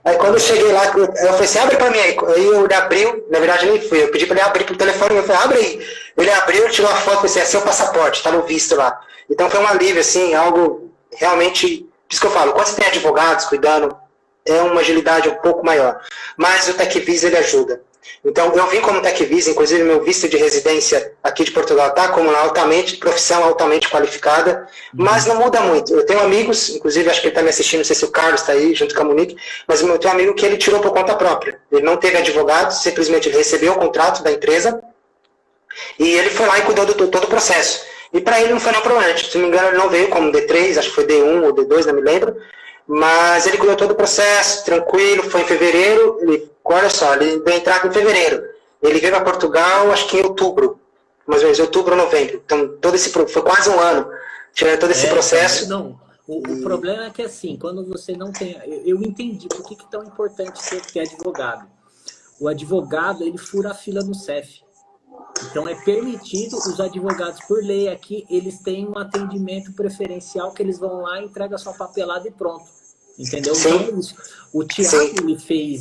Aí quando eu cheguei lá, eu falei assim, abre para mim aí. Aí ele abriu, na verdade nem fui, eu pedi para ele abrir pro telefone, eu falei, abre aí. Ele abriu, ele tirou a foto, eu falei, é seu passaporte, tá no visto lá. Então foi um alívio, assim, algo realmente, por isso que eu falo, quando você tem advogados cuidando, é uma agilidade um pouco maior. Mas o TecVisa, ele ajuda. Então, eu vim como TecVisa, inclusive meu visto de residência aqui de Portugal está como profissão altamente qualificada, mas não muda muito. Eu tenho amigos, inclusive acho que ele está me assistindo, não sei se o Carlos está aí, junto com a Monique, mas eu tenho um amigo que ele tirou por conta própria. Ele não teve advogado, simplesmente ele recebeu o contrato da empresa e ele foi lá e cuidou de todo o processo. E para ele não foi nenhum problema. Se não me engano, ele não veio como D3, acho que foi D1 ou D2, não me lembro. Mas ele cuidou todo o processo, tranquilo, foi em fevereiro. Olha só, ele veio entrar em fevereiro. Ele veio para Portugal, acho que em outubro. Mais ou menos, outubro ou novembro. Então, foi quase um ano. Tirando todo esse processo. Não, o problema é que assim, quando você não tem... Eu entendi por que é tão importante ter advogado. O advogado, ele fura a fila no CEF. Então é permitido, os advogados por lei aqui, eles têm um atendimento preferencial que eles vão lá, entregam a sua papelada e pronto. Entendeu? Então, o Thiago, ele fez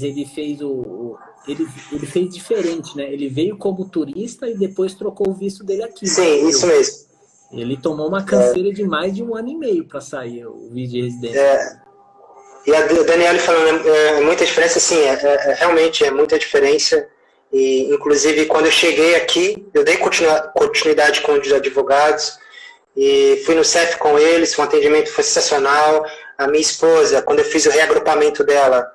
diferente, né? Ele veio como turista e depois trocou o visto dele aqui. Sim, isso mesmo. Ele tomou uma canseira de mais de 1 ano e meio para sair o visto de residência. E a Daniela falando, muita diferença, sim, realmente é muita diferença. E, inclusive, quando eu cheguei aqui, eu dei continuidade com os advogados e fui no CEF com eles, o atendimento foi sensacional. A minha esposa, quando eu fiz o reagrupamento dela,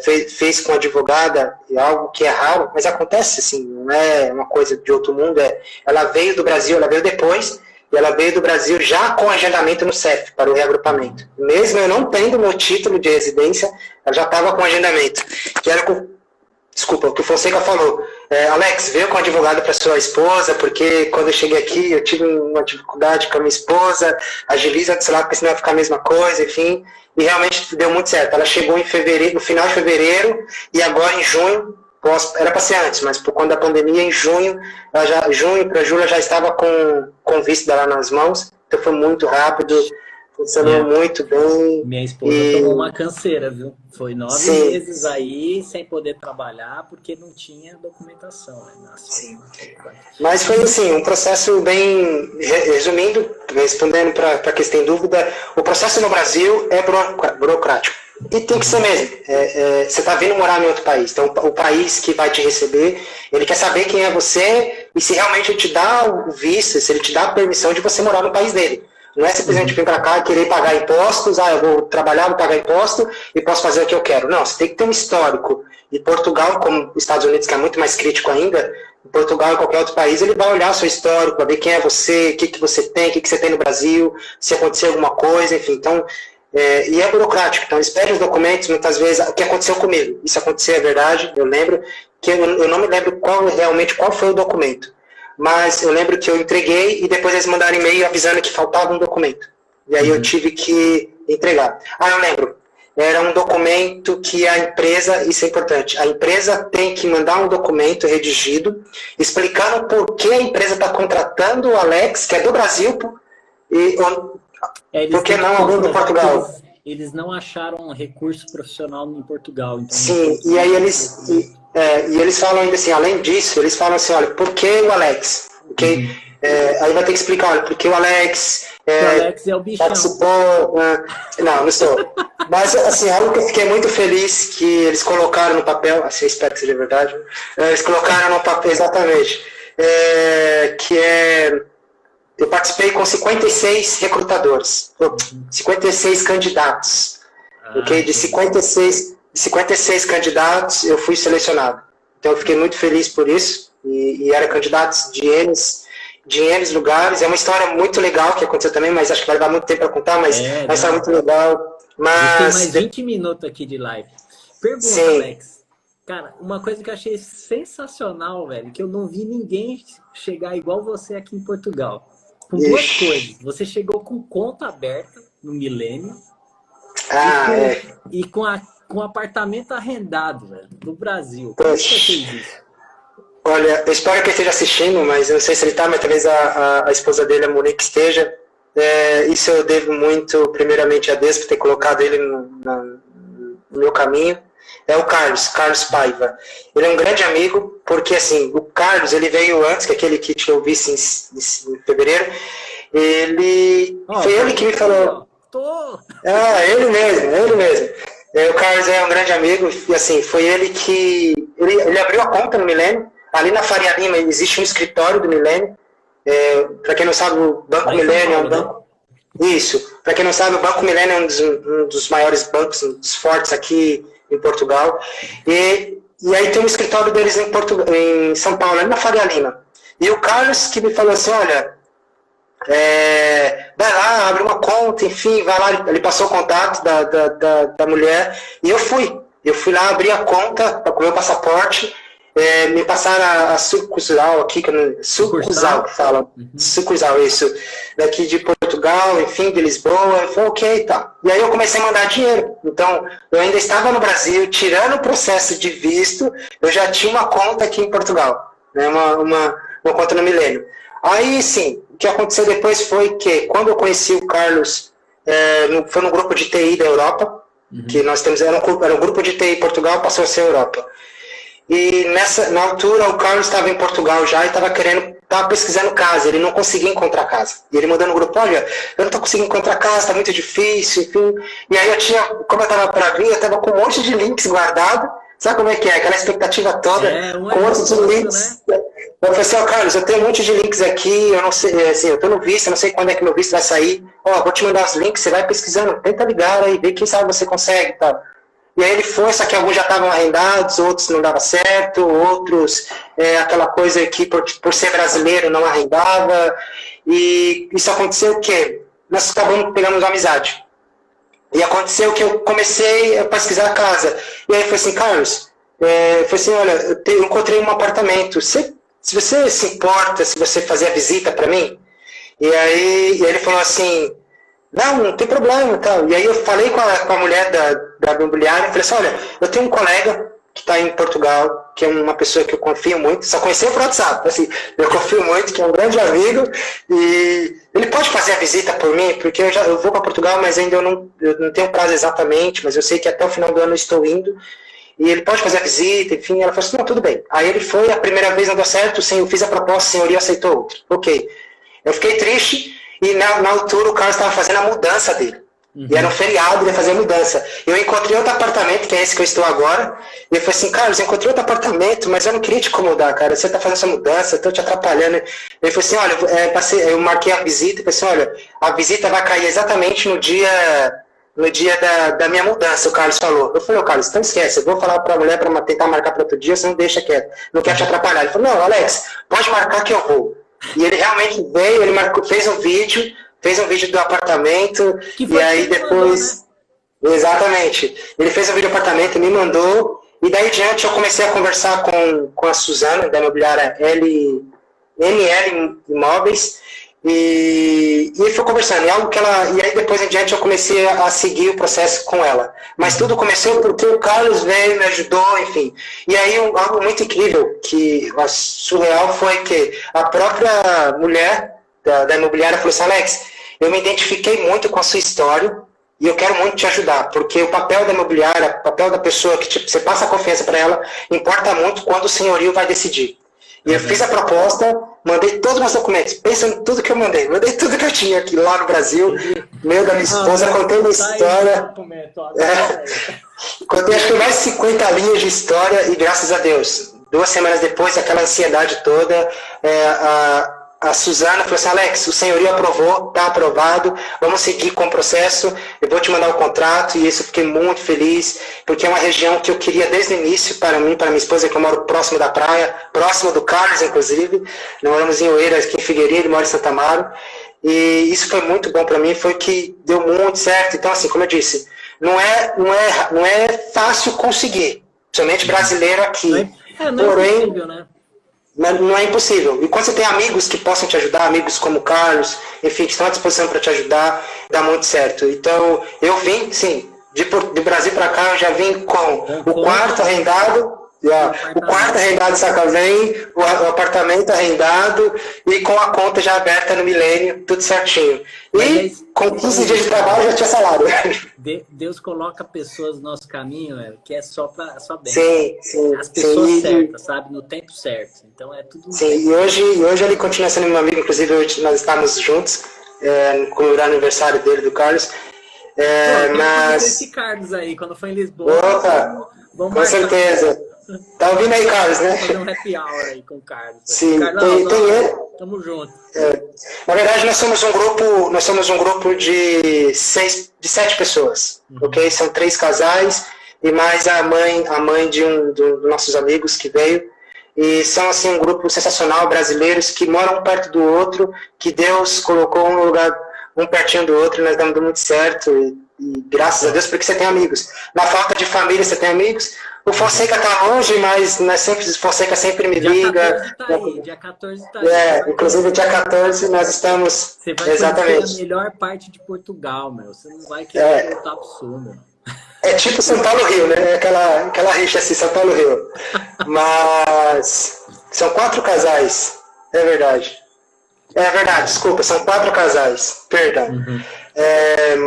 fez com advogada, algo que é raro, mas acontece, assim, não é uma coisa de outro mundo. Ela veio do Brasil, ela veio depois, e ela veio do Brasil já com agendamento no CEF, para o reagrupamento. Mesmo eu não tendo meu título de residência, ela já estava com agendamento. Que era Desculpa, o que o Fonseca falou. Alex, veio com advogado para sua esposa, porque quando eu cheguei aqui eu tive uma dificuldade com a minha esposa, agiliza, sei lá, porque senão vai ficar a mesma coisa, enfim. E realmente deu muito certo. Ela chegou em fevereiro, no final de fevereiro, e agora em junho, era para ser antes, mas por conta da pandemia, em junho, junho para julho, já estava com o visto dela nas mãos, então foi muito rápido. Funcionou muito bem. Minha esposa tomou uma canseira, viu? Foi 9 meses aí sem poder trabalhar porque não tinha documentação. Né? Nossa, sim. Mas foi assim, um processo bem... Resumindo, respondendo para quem tem dúvida, o processo no Brasil é burocrático. E tem que ser mesmo. Você está vindo morar em outro país. Então, o país que vai te receber, ele quer saber quem é você e se realmente ele te dá o visto, se ele te dá a permissão de você morar no país dele. Não é simplesmente vir para cá, querer pagar impostos, eu vou trabalhar, vou pagar imposto e posso fazer o que eu quero. Não, você tem que ter um histórico. E Portugal, como os Estados Unidos, que é muito mais crítico ainda, Portugal e qualquer outro país, ele vai olhar o seu histórico, vai ver quem é você, o que você tem, o que você tem no Brasil, se acontecer alguma coisa, enfim. Então, e é burocrático. Então, eles pedem os documentos, muitas vezes, o que aconteceu comigo. Isso aconteceu, é verdade, eu lembro, que eu não me lembro qual foi o documento. Mas eu lembro que eu entreguei e depois eles mandaram e-mail avisando que faltava um documento. E aí eu tive que entregar. Eu lembro. Era um documento que a empresa, isso é importante, a empresa tem que mandar um documento redigido explicando por que a empresa está contratando o Alex, que é do Brasil, e por que não algum do Portugal. Eles não acharam recurso profissional em Portugal. Então sim, e aí eles falam ainda assim, além disso, eles falam assim, olha, por que o Alex? Okay? Aí vai ter que explicar, olha, porque o Alex... o Alex é o bichão. Participou... não sou. Mas, assim, algo que eu fiquei muito feliz que eles colocaram no papel, assim, eu espero que seja verdade, eles colocaram no papel, exatamente, eu participei com 56 recrutadores, 56 candidatos, ok? De 56 candidatos, eu fui selecionado. Então, eu fiquei muito feliz por isso. E era candidatos de N lugares. É uma história muito legal que aconteceu também, mas acho que vai dar muito tempo para contar, mas é uma história muito legal. Mas... A gente tem mais 20 minutos aqui de live. Pergunta, sim. Alex. Cara, uma coisa que eu achei sensacional, velho, que eu não vi ninguém chegar igual você aqui em Portugal. Com duas coisas. Você chegou com conta aberta no Milênio e com apartamento arrendado, velho, no Brasil. Como você fez isso? Olha, eu espero que ele esteja assistindo, mas eu não sei se ele está, mas talvez a esposa dele, a Monique, esteja. Isso eu devo muito, primeiramente, a Deus por ter colocado ele no meu caminho. É o Carlos Paiva. Ele é um grande amigo, porque assim, o Carlos, ele veio antes, que aquele que eu vi em fevereiro, foi ele que me falou. Ele mesmo. O Carlos é um grande amigo, e assim, foi ele que, ele abriu a conta no Milênio, ali na Faria Lima existe um escritório do Milênio, para quem não sabe, o Banco Milênio é um banco. Isso, para quem não sabe, o Banco Milênio é um dos maiores bancos, um dos fortes aqui em Portugal, e aí tem um escritório deles em São Paulo, ali na Faria Lima. E o Carlos que me falou assim, olha, vai lá, abre uma conta, enfim, vai lá, ele passou o contato da mulher, e eu fui lá, abri a conta com o meu passaporte, me passaram a sucursal aqui, sucursal que fala, sucursal, isso, daqui de Portugal, enfim, de Lisboa, eu falei, ok, tá. E aí eu comecei a mandar dinheiro, então eu ainda estava no Brasil, tirando o processo de visto, eu já tinha uma conta aqui em Portugal, né, uma conta no Milênio. Aí, sim, o que aconteceu depois foi que, quando eu conheci o Carlos, foi no grupo de TI da Europa, que nós temos, era um grupo de TI Portugal, passou a ser Europa. E na altura o Carlos estava em Portugal já e estava pesquisando casa, ele não conseguia encontrar casa. E ele mandou no grupo, olha, eu não estou conseguindo encontrar casa, está muito difícil, enfim. E aí como eu estava para vir, eu estava com um monte de links guardados. Sabe como é que é? Aquela expectativa toda, com um monte de links. Né? Eu falei assim, Carlos, eu tenho um monte de links aqui, eu não sei, assim, eu estou no visto, eu não sei quando é que meu visto vai sair. Vou te mandar os links, você vai pesquisando, tenta ligar aí, vê quem sabe você consegue e tal. E aí ele foi, só que alguns já estavam arrendados, outros não dava certo, outros, aquela coisa que por ser brasileiro não arrendava. E isso aconteceu o quê? Nós acabamos pegando uma amizade. E aconteceu que eu comecei a pesquisar a casa. E aí foi assim, Carlos, foi assim, olha, eu encontrei um apartamento. Se você se importa, se você fazer a visita para mim? E aí ele falou assim, não tem problema e tal. E aí eu falei com a mulher da imobiliária e falei assim, olha, eu tenho um colega que está em Portugal, que é uma pessoa que eu confio muito, só conheceu por WhatsApp, assim, eu confio muito, que é um grande amigo, e ele pode fazer a visita por mim, porque eu vou para Portugal, mas ainda eu não tenho prazo exatamente, mas eu sei que até o final do ano eu estou indo, e ele pode fazer a visita, enfim, ela falou assim, não, tudo bem. Aí ele foi, a primeira vez não deu certo, eu fiz a proposta, a senhoria aceitou outra. Ok. Eu fiquei triste, e na altura o Carlos estava fazendo a mudança dele. E era um feriado, ele ia fazer a mudança. Eu encontrei outro apartamento, que é esse que eu estou agora, e eu falei assim, Carlos, eu encontrei outro apartamento, mas eu não queria te incomodar, cara, você está fazendo essa mudança, eu estou te atrapalhando. Ele falou assim, olha, eu marquei a visita, e falei assim, olha, a visita vai cair exatamente no dia da minha mudança, o Carlos falou. Eu falei, Carlos, então esquece, eu vou falar para a mulher para tentar marcar para outro dia, você não deixa quieto, não quer te atrapalhar. Ele falou, não, Alex, pode marcar que eu vou. E ele realmente veio, ele fez um vídeo do apartamento, e aí depois... Mandou, né? Exatamente. Ele fez um vídeo do apartamento, me mandou, e daí diante eu comecei a conversar com a Suzana, da imobiliária NL Imóveis, e foi conversando, e aí depois em diante eu comecei a seguir o processo com ela. Mas tudo começou porque o Carlos veio, me ajudou, enfim. E aí algo muito incrível, que surreal, foi que a própria mulher da imobiliária falou assim, Alex, eu me identifiquei muito com a sua história e eu quero muito te ajudar, porque o papel da imobiliária, o papel da pessoa que você passa a confiança para ela, importa muito quando o senhorio vai decidir. E eu fiz a proposta, mandei todos os meus documentos, pensando em tudo que eu mandei tudo que eu tinha aqui lá no Brasil, meu da minha esposa, contei minha história, contei acho que mais de 50 linhas de história, e graças a Deus, 2 semanas depois, aquela ansiedade toda, a Suzana falou assim, Alex, o senhorio aprovou, está aprovado, vamos seguir com o processo, eu vou te mandar o contrato, e isso eu fiquei muito feliz, porque é uma região que eu queria desde o início, para mim, para minha esposa, que eu moro próximo da praia, próximo do Carlos, inclusive, nós moramos em Oeiras, aqui em Figueiredo, ele mora em Santa Amaro, e isso foi muito bom para mim, foi que deu muito certo. Então, assim, como eu disse, não é fácil conseguir, principalmente brasileiro aqui, não é possível, né? Não é impossível. E quando você tem amigos que possam te ajudar, amigos como o Carlos, enfim, que estão à disposição para te ajudar, dá muito certo. Então, eu vim, sim, de Brasil para cá, eu já vim com o quarto arrendado, o quarto arrendado em Sacavém, o apartamento arrendado e com a conta já aberta no Milênio, tudo certinho. E com 15 dias de trabalho já tinha salário. Deus coloca pessoas no nosso caminho, que é só bem. Sim. As pessoas certas, sabe? No tempo certo. Então é tudo. Sim, e hoje ele continua sendo meu amigo, inclusive hoje nós estamos juntos, comemorar o aniversário dele, do Carlos. Mas esse Carlos aí, quando for em Lisboa. Opa, vamos com certeza. Tá ouvindo aí, Carlos, né? Fazer um happy hour aí com o Carlos. Sim, Carlos, tem ele. Tamo junto. Na verdade, nós somos um grupo de 7 pessoas, ok? São 3 casais e mais a mãe de um dos nossos amigos que veio. E são, assim, um grupo sensacional, brasileiros, que moram um perto do outro, que Deus colocou um lugar, um pertinho do outro, e nós damos muito certo. E graças a Deus, porque você tem amigos. Na falta de família, você tem amigos. O Fonseca está longe, mas o Fonseca sempre me liga. Dia 14 tá aí. Inclusive dia 14 nós estamos. Você vai conhecer a melhor parte de Portugal, meu. Você não vai querer voltar pro sul, meu. É tipo São Paulo-Rio, né? Aquela rixa assim, São Paulo-Rio. Mas são 4 casais. É verdade, desculpa, são 4 casais. Perdão.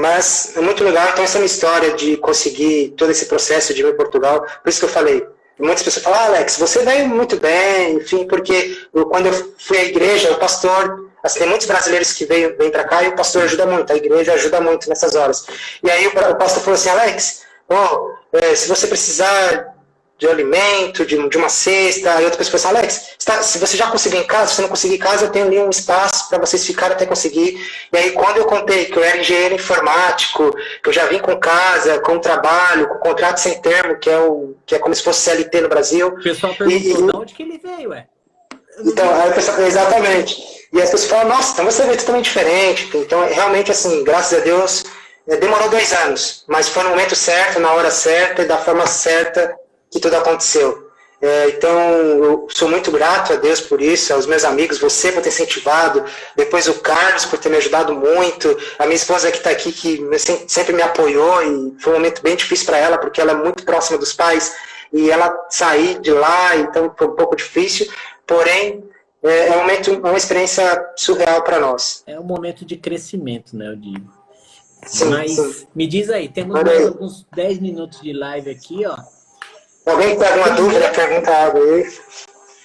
Mas é muito legal. Então essa é uma história de conseguir todo esse processo de ir em Portugal. Por isso que eu falei, muitas pessoas falam, Alex, você veio muito bem, enfim, porque quando eu fui à igreja, o pastor, assim, tem muitos brasileiros que vêm para cá e o pastor ajuda muito, a igreja ajuda muito nessas horas. E aí o pastor falou assim, Alex, se você precisar de alimento, de uma cesta, aí outra pessoa falou assim, Alex, se você já conseguir em casa, se você não conseguir em casa, eu tenho ali um espaço para vocês ficarem até conseguir. E aí quando eu contei que eu era engenheiro informático, que eu já vim com casa, com trabalho, com contrato sem termo, que é como se fosse CLT no Brasil. O pessoal perguntou de onde que ele veio, Então, aí o pessoal, exatamente. E as pessoas falam, nossa, então você veio totalmente diferente. Então, realmente, assim, graças a Deus, demorou 2 anos, mas foi no momento certo, na hora certa e da forma certa que tudo aconteceu. Então, eu sou muito grato a Deus por isso, aos meus amigos, você por ter incentivado, depois o Carlos por ter me ajudado muito, a minha esposa que está aqui, que sempre me apoiou, e foi um momento bem difícil para ela, porque ela é muito próxima dos pais, e ela sair de lá, então foi um pouco difícil, porém, uma experiência surreal para nós. É um momento de crescimento, né, eu digo. Sim, mas sim. Me diz aí, temos mais alguns 10 minutos de live aqui, ó. Alguém tem alguma dúvida, pergunta algo aí.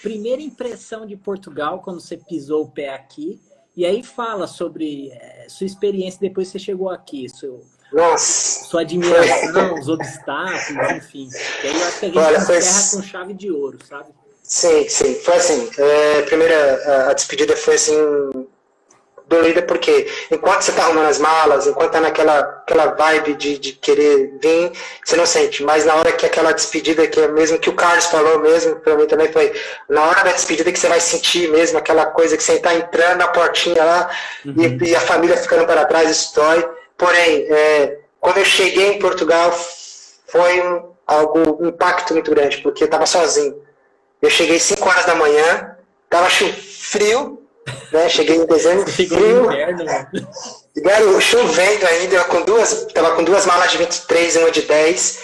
Primeira impressão de Portugal, quando você pisou o pé aqui, e aí fala sobre sua experiência depois que você chegou aqui, sua admiração, os obstáculos, enfim. E aí eu acho que a gente encerra com chave de ouro, sabe? Sim, foi assim, a despedida foi assim, dolorida porque enquanto você tá arrumando as malas, enquanto tá naquela vibe de querer vir, você não sente, mas na hora que aquela despedida, que é mesmo que o Carlos falou mesmo, pra mim também foi, na hora da despedida que você vai sentir mesmo aquela coisa que você tá entrando na portinha lá, e a família ficando para trás, isso dói. Porém, quando eu cheguei em Portugal, foi um impacto muito grande, porque eu tava sozinho. Eu cheguei 5 horas da manhã, tava frio, né? Cheguei em dezembro, frio, chovendo ainda, tava com 2 malas de 23 e uma de 10,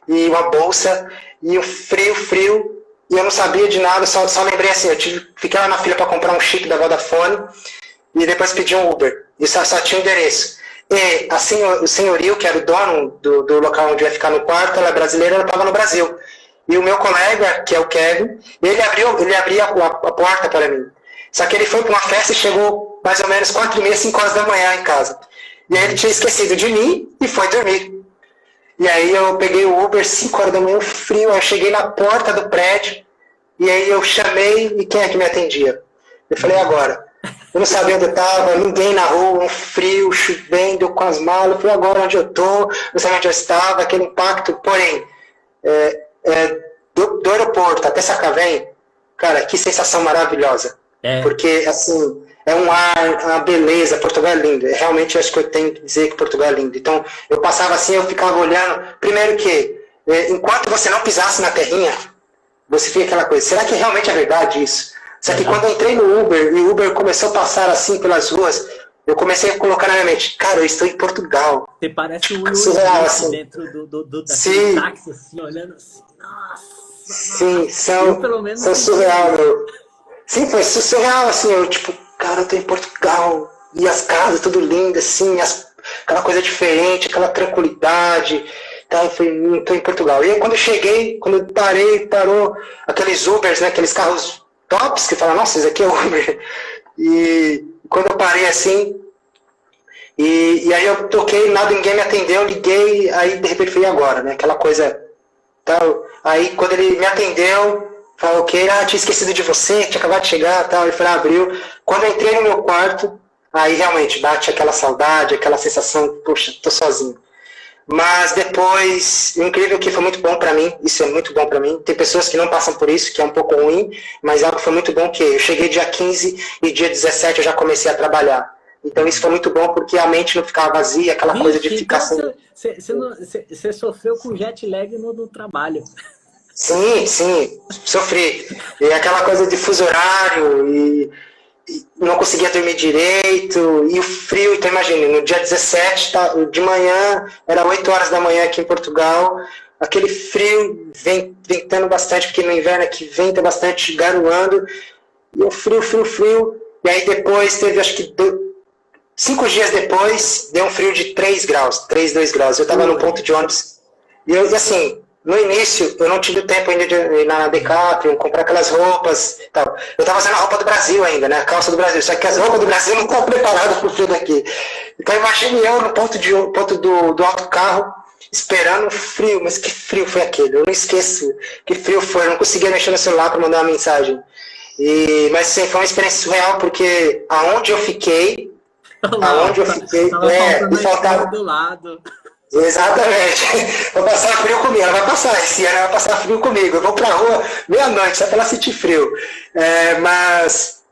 e uma bolsa, e o frio, e eu não sabia de nada, só lembrei assim, fiquei lá na fila para comprar um chip da Vodafone, e depois pedi um Uber, e só tinha o endereço. E assim, o senhorio, que era o dono do local onde eu ia ficar no quarto, ela é brasileira, ela estava no Brasil. E o meu colega, que é o Kevin, ele abria a porta para mim. Só que ele foi para uma festa e chegou mais ou menos 4h30, 5 horas da manhã em casa. E aí ele tinha esquecido de mim e foi dormir. E aí eu peguei o Uber 5 horas da manhã, frio, eu cheguei na porta do prédio, e aí eu chamei, e quem é que me atendia? Eu falei, agora. Eu não sabia onde eu estava, ninguém na rua, um frio, chovendo, com as malas, fui agora onde eu estou, não sabia onde eu estava, aquele impacto, porém, do aeroporto até Sacavém, cara, que sensação maravilhosa. Porque, assim, é um ar, uma beleza, Portugal é lindo. Realmente, acho que eu tenho que dizer que Portugal é lindo. Então, eu passava assim, eu ficava olhando, primeiro que, enquanto você não pisasse na terrinha, você fica aquela coisa, será que realmente é verdade isso? Só que quando eu entrei no Uber, e o Uber começou a passar assim pelas ruas, eu comecei a colocar na minha mente, cara, eu estou em Portugal. Você parece tipo, um Will surreal, assim. dentro daquele táxi, assim, olhando assim, nossa. Sim, são assim, surreal, meu. Sim, foi surreal, assim, eu tipo, cara, eu tô em Portugal, e as casas tudo lindas, assim, aquela coisa diferente, aquela tranquilidade, tá, eu falei, tô em Portugal. E aí quando eu cheguei, quando eu parou aqueles Ubers, né, aqueles carros tops, que falam, nossa, esse aqui é Uber. E quando eu parei assim, e aí eu toquei, nada, ninguém me atendeu, liguei, aí de repente fui agora, né, aquela coisa, tal. Aí quando ele me atendeu, falou, ok, tinha esquecido de você, tinha acabado de chegar, tal. Ele falou, abriu. Quando eu entrei no meu quarto, aí realmente bate aquela saudade, aquela sensação, poxa, tô sozinho. Mas depois, o incrível que foi muito bom pra mim, isso é muito bom pra mim. Tem pessoas que não passam por isso, que é um pouco ruim, mas algo que foi muito bom que eu cheguei dia 15 e dia 17 eu já comecei a trabalhar. Então isso foi muito bom porque a mente não ficava vazia, aquela coisa de ficar então você sofreu com jet lag no trabalho. Sim, sofri. E aquela coisa de fuso horário, e não conseguia dormir direito, e o frio, então imagine, no dia 17, de manhã, era 8 horas da manhã aqui em Portugal, aquele frio ventando bastante, porque no inverno aqui venta bastante, garoando, e o frio, e aí depois teve, acho que 5 dias depois, deu um frio de 3 graus, 2 graus, eu estava no ponto de ônibus, e eu, assim, no início, eu não tive tempo ainda de ir na Decathlon, comprar aquelas roupas e tal. Eu estava usando a roupa do Brasil ainda, né? A calça do Brasil. Só que as roupas do Brasil não estavam preparadas para o frio daqui. Então imagine eu no ponto do autocarro, esperando o frio. Mas que frio foi aquele? Eu não esqueço que frio foi. Eu não conseguia mexer no celular para mandar uma mensagem. Mas sim, foi uma experiência surreal, porque aonde eu fiquei, me faltava do lado. Exatamente. Vou passar frio comigo. Ela vai passar. Esse ano ela vai passar frio comigo. Eu vou pra rua meia-noite, só pra ela sentir frio. Mas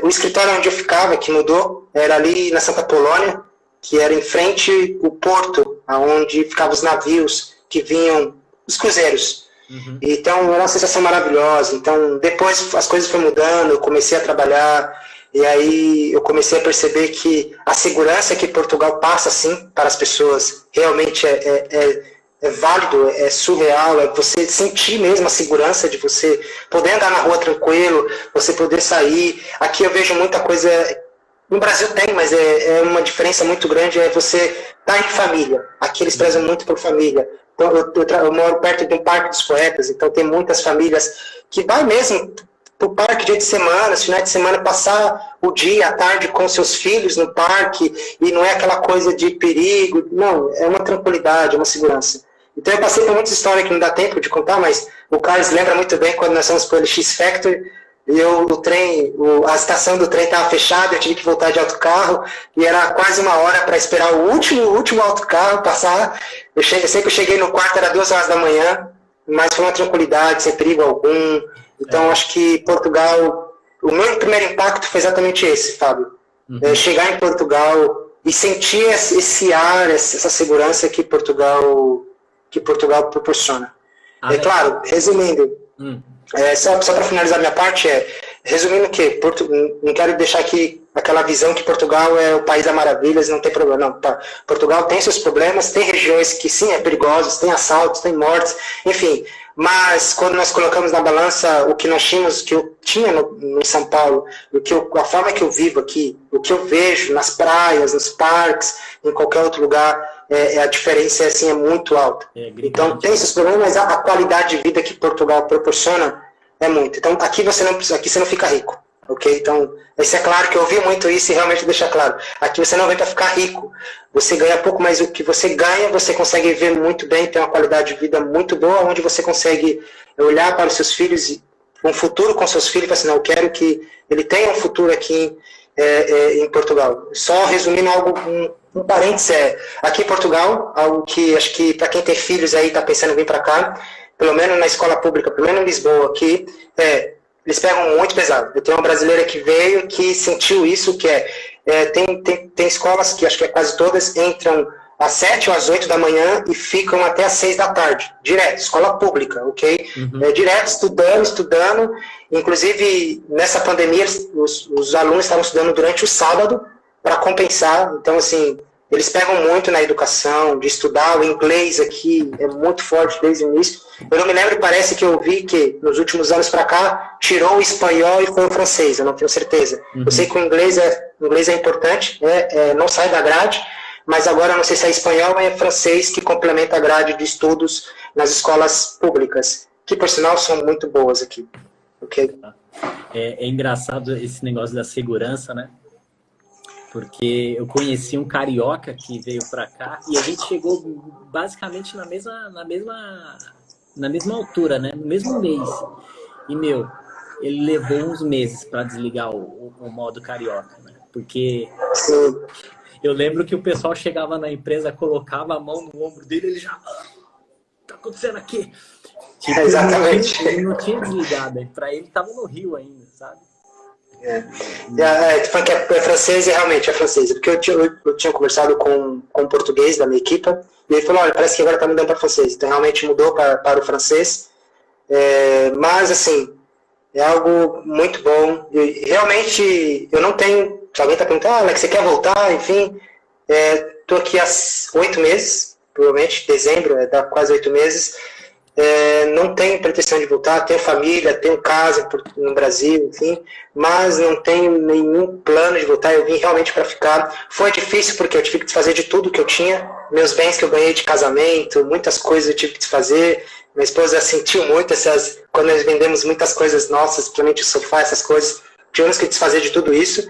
o escritório onde eu ficava, que mudou, era ali na Santa Polônia, que era em frente ao porto, onde ficavam os navios que vinham, os cruzeiros. Uhum. Então, era uma sensação maravilhosa. Então, depois as coisas foram mudando, eu comecei a trabalhar. E aí eu comecei a perceber que a segurança que Portugal passa, assim, para as pessoas, realmente é válido, é surreal, é você sentir mesmo a segurança de você poder andar na rua tranquilo, você poder sair. Aqui eu vejo muita coisa, no Brasil tem, mas é uma diferença muito grande, é você estar em família. Aqui eles prezam muito por família. Então, eu moro perto de um parque dos poetas, então tem muitas famílias que vai mesmo para o parque dia de semana, final de semana, passar o dia, a tarde com seus filhos no parque, e não é aquela coisa de perigo, não, é uma tranquilidade, é uma segurança. Então eu passei por muitas histórias que não dá tempo de contar, mas o Carlos lembra muito bem quando nós fomos para o LX Factory, e a estação do trem estava fechada, eu tive que voltar de autocarro, e era quase 1 hora para esperar o último autocarro passar. Eu sei que eu cheguei no quarto, era 2 horas da manhã, mas foi uma tranquilidade, sem perigo algum. Então, acho que Portugal, o meu primeiro impacto foi exatamente esse, Fábio. Uhum. Chegar em Portugal e sentir esse ar, essa segurança que Portugal proporciona. Claro, resumindo, só para finalizar minha parte, resumindo que não quero deixar aqui aquela visão que Portugal é o país das maravilhas, não tem problema. Não, tá. Portugal tem seus problemas, tem regiões que sim, é perigosos, tem assaltos, tem mortes, enfim. Mas quando nós colocamos na balança o que nós tínhamos, que eu tinha no São Paulo, a forma que eu vivo aqui, o que eu vejo nas praias, nos parques, em qualquer outro lugar, a diferença assim, é muito alta. Então tem esses problemas, mas a qualidade de vida que Portugal proporciona é muito. Então aqui você não fica rico. Ok? Então, isso é claro que eu ouvi muito isso e realmente deixa claro. Aqui você não vem para ficar rico. Você ganha pouco, mas o que você ganha, você consegue ver muito bem, tem uma qualidade de vida muito boa, onde você consegue olhar para os seus filhos, um futuro com seus filhos e falar assim, não, eu quero que ele tenha um futuro aqui em Portugal. Só resumindo algo, um parênteses, aqui em Portugal, algo que acho que para quem tem filhos aí, está pensando em vir para cá, pelo menos na escola pública, pelo menos em Lisboa aqui, eles pegam muito pesado. Eu tenho uma brasileira que veio, que sentiu isso, que tem escolas que acho que quase todas entram às 7 ou às 8 da manhã e ficam até às 6 da tarde, direto, escola pública, ok? Uhum. Direto, estudando. Inclusive, nessa pandemia, os alunos estavam estudando durante o sábado para compensar. Então, assim, eles pegam muito na educação, de estudar. O inglês aqui é muito forte desde o início. Eu não me lembro, parece que eu vi que nos últimos anos para cá, tirou o espanhol e foi o francês, eu não tenho certeza. Uhum. Eu sei que o inglês é importante, não sai da grade, mas agora eu não sei se é espanhol ou é francês que complementa a grade de estudos nas escolas públicas, que por sinal são muito boas aqui. Okay? É engraçado esse negócio da segurança, né? Porque eu conheci um carioca que veio para cá e a gente chegou basicamente na mesma altura, né? No mesmo mês. E, ele levou uns meses para desligar o modo carioca, né? Porque eu lembro que o pessoal chegava na empresa, colocava a mão no ombro dele, ele já... tá acontecendo aqui? Tipo, exatamente. Ele não tinha desligado, para ele estava no Rio ainda, sabe? Tu falou que é francês e realmente é francês. Porque eu tinha conversado com um português da minha equipa e ele falou, olha, parece que agora está mudando para francês. Então realmente mudou para o francês. Mas assim, é algo muito bom. E, realmente eu não tenho... Se alguém está perguntando, Alex, você quer voltar? Enfim, estou aqui há 8 meses, provavelmente dezembro, dá quase 8 meses. Não tenho pretensão de voltar, tenho família, tenho casa no Brasil, enfim, mas não tenho nenhum plano de voltar. Eu vim realmente para ficar. Foi difícil porque eu tive que desfazer de tudo que eu tinha, meus bens que eu ganhei de casamento, muitas coisas eu tive que desfazer. Minha esposa sentiu muito quando nós vendemos muitas coisas nossas, principalmente o sofá, essas coisas, tivemos que desfazer de tudo isso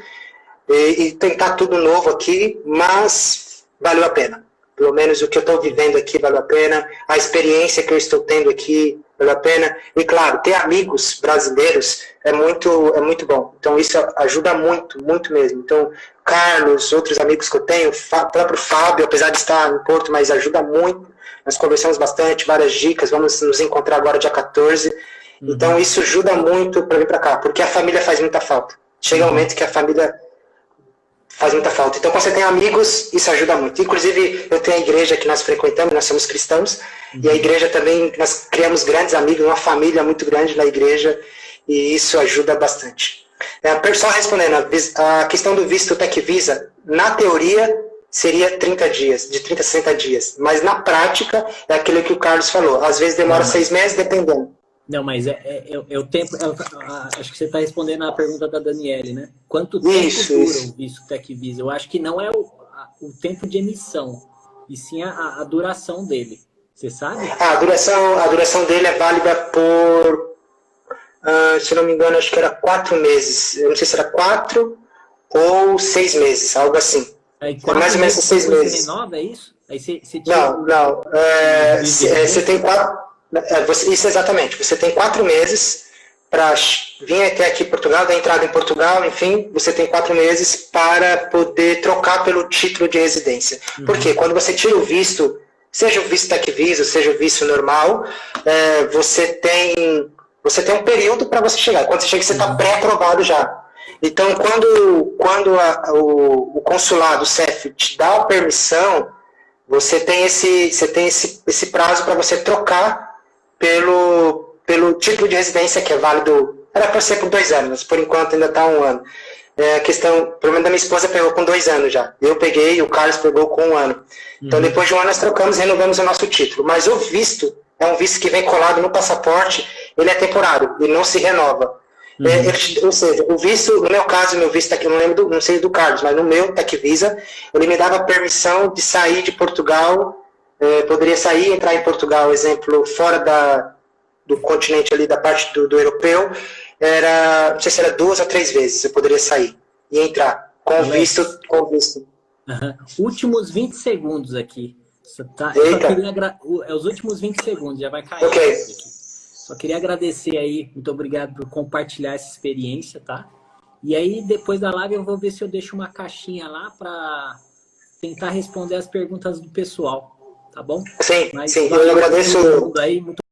e tentar tudo novo aqui, mas valeu a pena. Pelo menos o que eu estou vivendo aqui valeu a pena, a experiência que eu estou tendo aqui valeu a pena. E claro, ter amigos brasileiros é muito bom. Então isso ajuda muito, muito mesmo. Então, Carlos, outros amigos que eu tenho, o próprio Fábio, apesar de estar em Porto, mas ajuda muito. Nós conversamos bastante, várias dicas, vamos nos encontrar agora dia 14. Então isso ajuda muito para vir para cá, porque a família faz muita falta. Chega um momento que a família faz muita falta. Então, quando você tem amigos, isso ajuda muito. Inclusive, eu tenho a igreja que nós frequentamos, nós somos cristãos, e a igreja também, nós criamos grandes amigos, uma família muito grande na igreja, e isso ajuda bastante. Só respondendo, a questão do visto Tech Visa, na teoria, seria 30 dias, de 30 a 60 dias, mas na prática, é aquilo que o Carlos falou, às vezes demora 6 meses, dependendo. Não, mas o tempo... acho que você está respondendo a pergunta da Daniele, né? Quanto tempo dura o visto Tech Visa? Eu acho que não é o tempo de emissão, e sim a duração dele. Você sabe? A duração dele é válida por, se não me engano, acho que era 4 meses. Eu não sei se era 4 ou 6 meses, algo assim. Aí, mais ou menos 6 meses. Você renova, é isso? Aí você não. Você tem 4... Isso exatamente. Você tem 4 meses para vir até aqui em Portugal, dar entrada em Portugal, enfim, você tem 4 meses para poder trocar pelo título de residência. Porque quando você tira o visto, seja o visto Tech Visa, seja o visto normal, você tem um período para você chegar. Quando você chega, você está pré-aprovado já. Então, quando o consulado, o CEF, te dá a permissão, você tem esse prazo para você trocar pelo título de residência, que é válido, era para ser por 2 anos, mas por enquanto ainda está 1 ano. A questão, pelo menos da minha esposa pegou com 2 anos já. Eu peguei, o Carlos pegou com 1 ano. Então depois de 1 ano nós trocamos e renovamos o nosso título. Mas o visto é um visto que vem colado no passaporte, ele é temporário, ele não se renova. Ou seja, o visto, no meu caso, meu visto aqui, eu não lembro, não sei do Carlos, mas no meu Tech Visa, ele me dava permissão de sair de Portugal, poderia sair e entrar em Portugal, exemplo, fora do continente ali, da parte do europeu, não sei se era 2 ou 3 vezes, eu poderia sair e entrar, com visto. Últimos 20 segundos aqui. Os últimos 20 segundos, já vai cair. Ok. Só queria agradecer aí, muito obrigado por compartilhar essa experiência, tá? E aí, depois da live, eu vou ver se eu deixo uma caixinha lá para tentar responder as perguntas do pessoal, tá bom? Sim, Mas sim, eu valeu agradeço. todo mundo aí, muito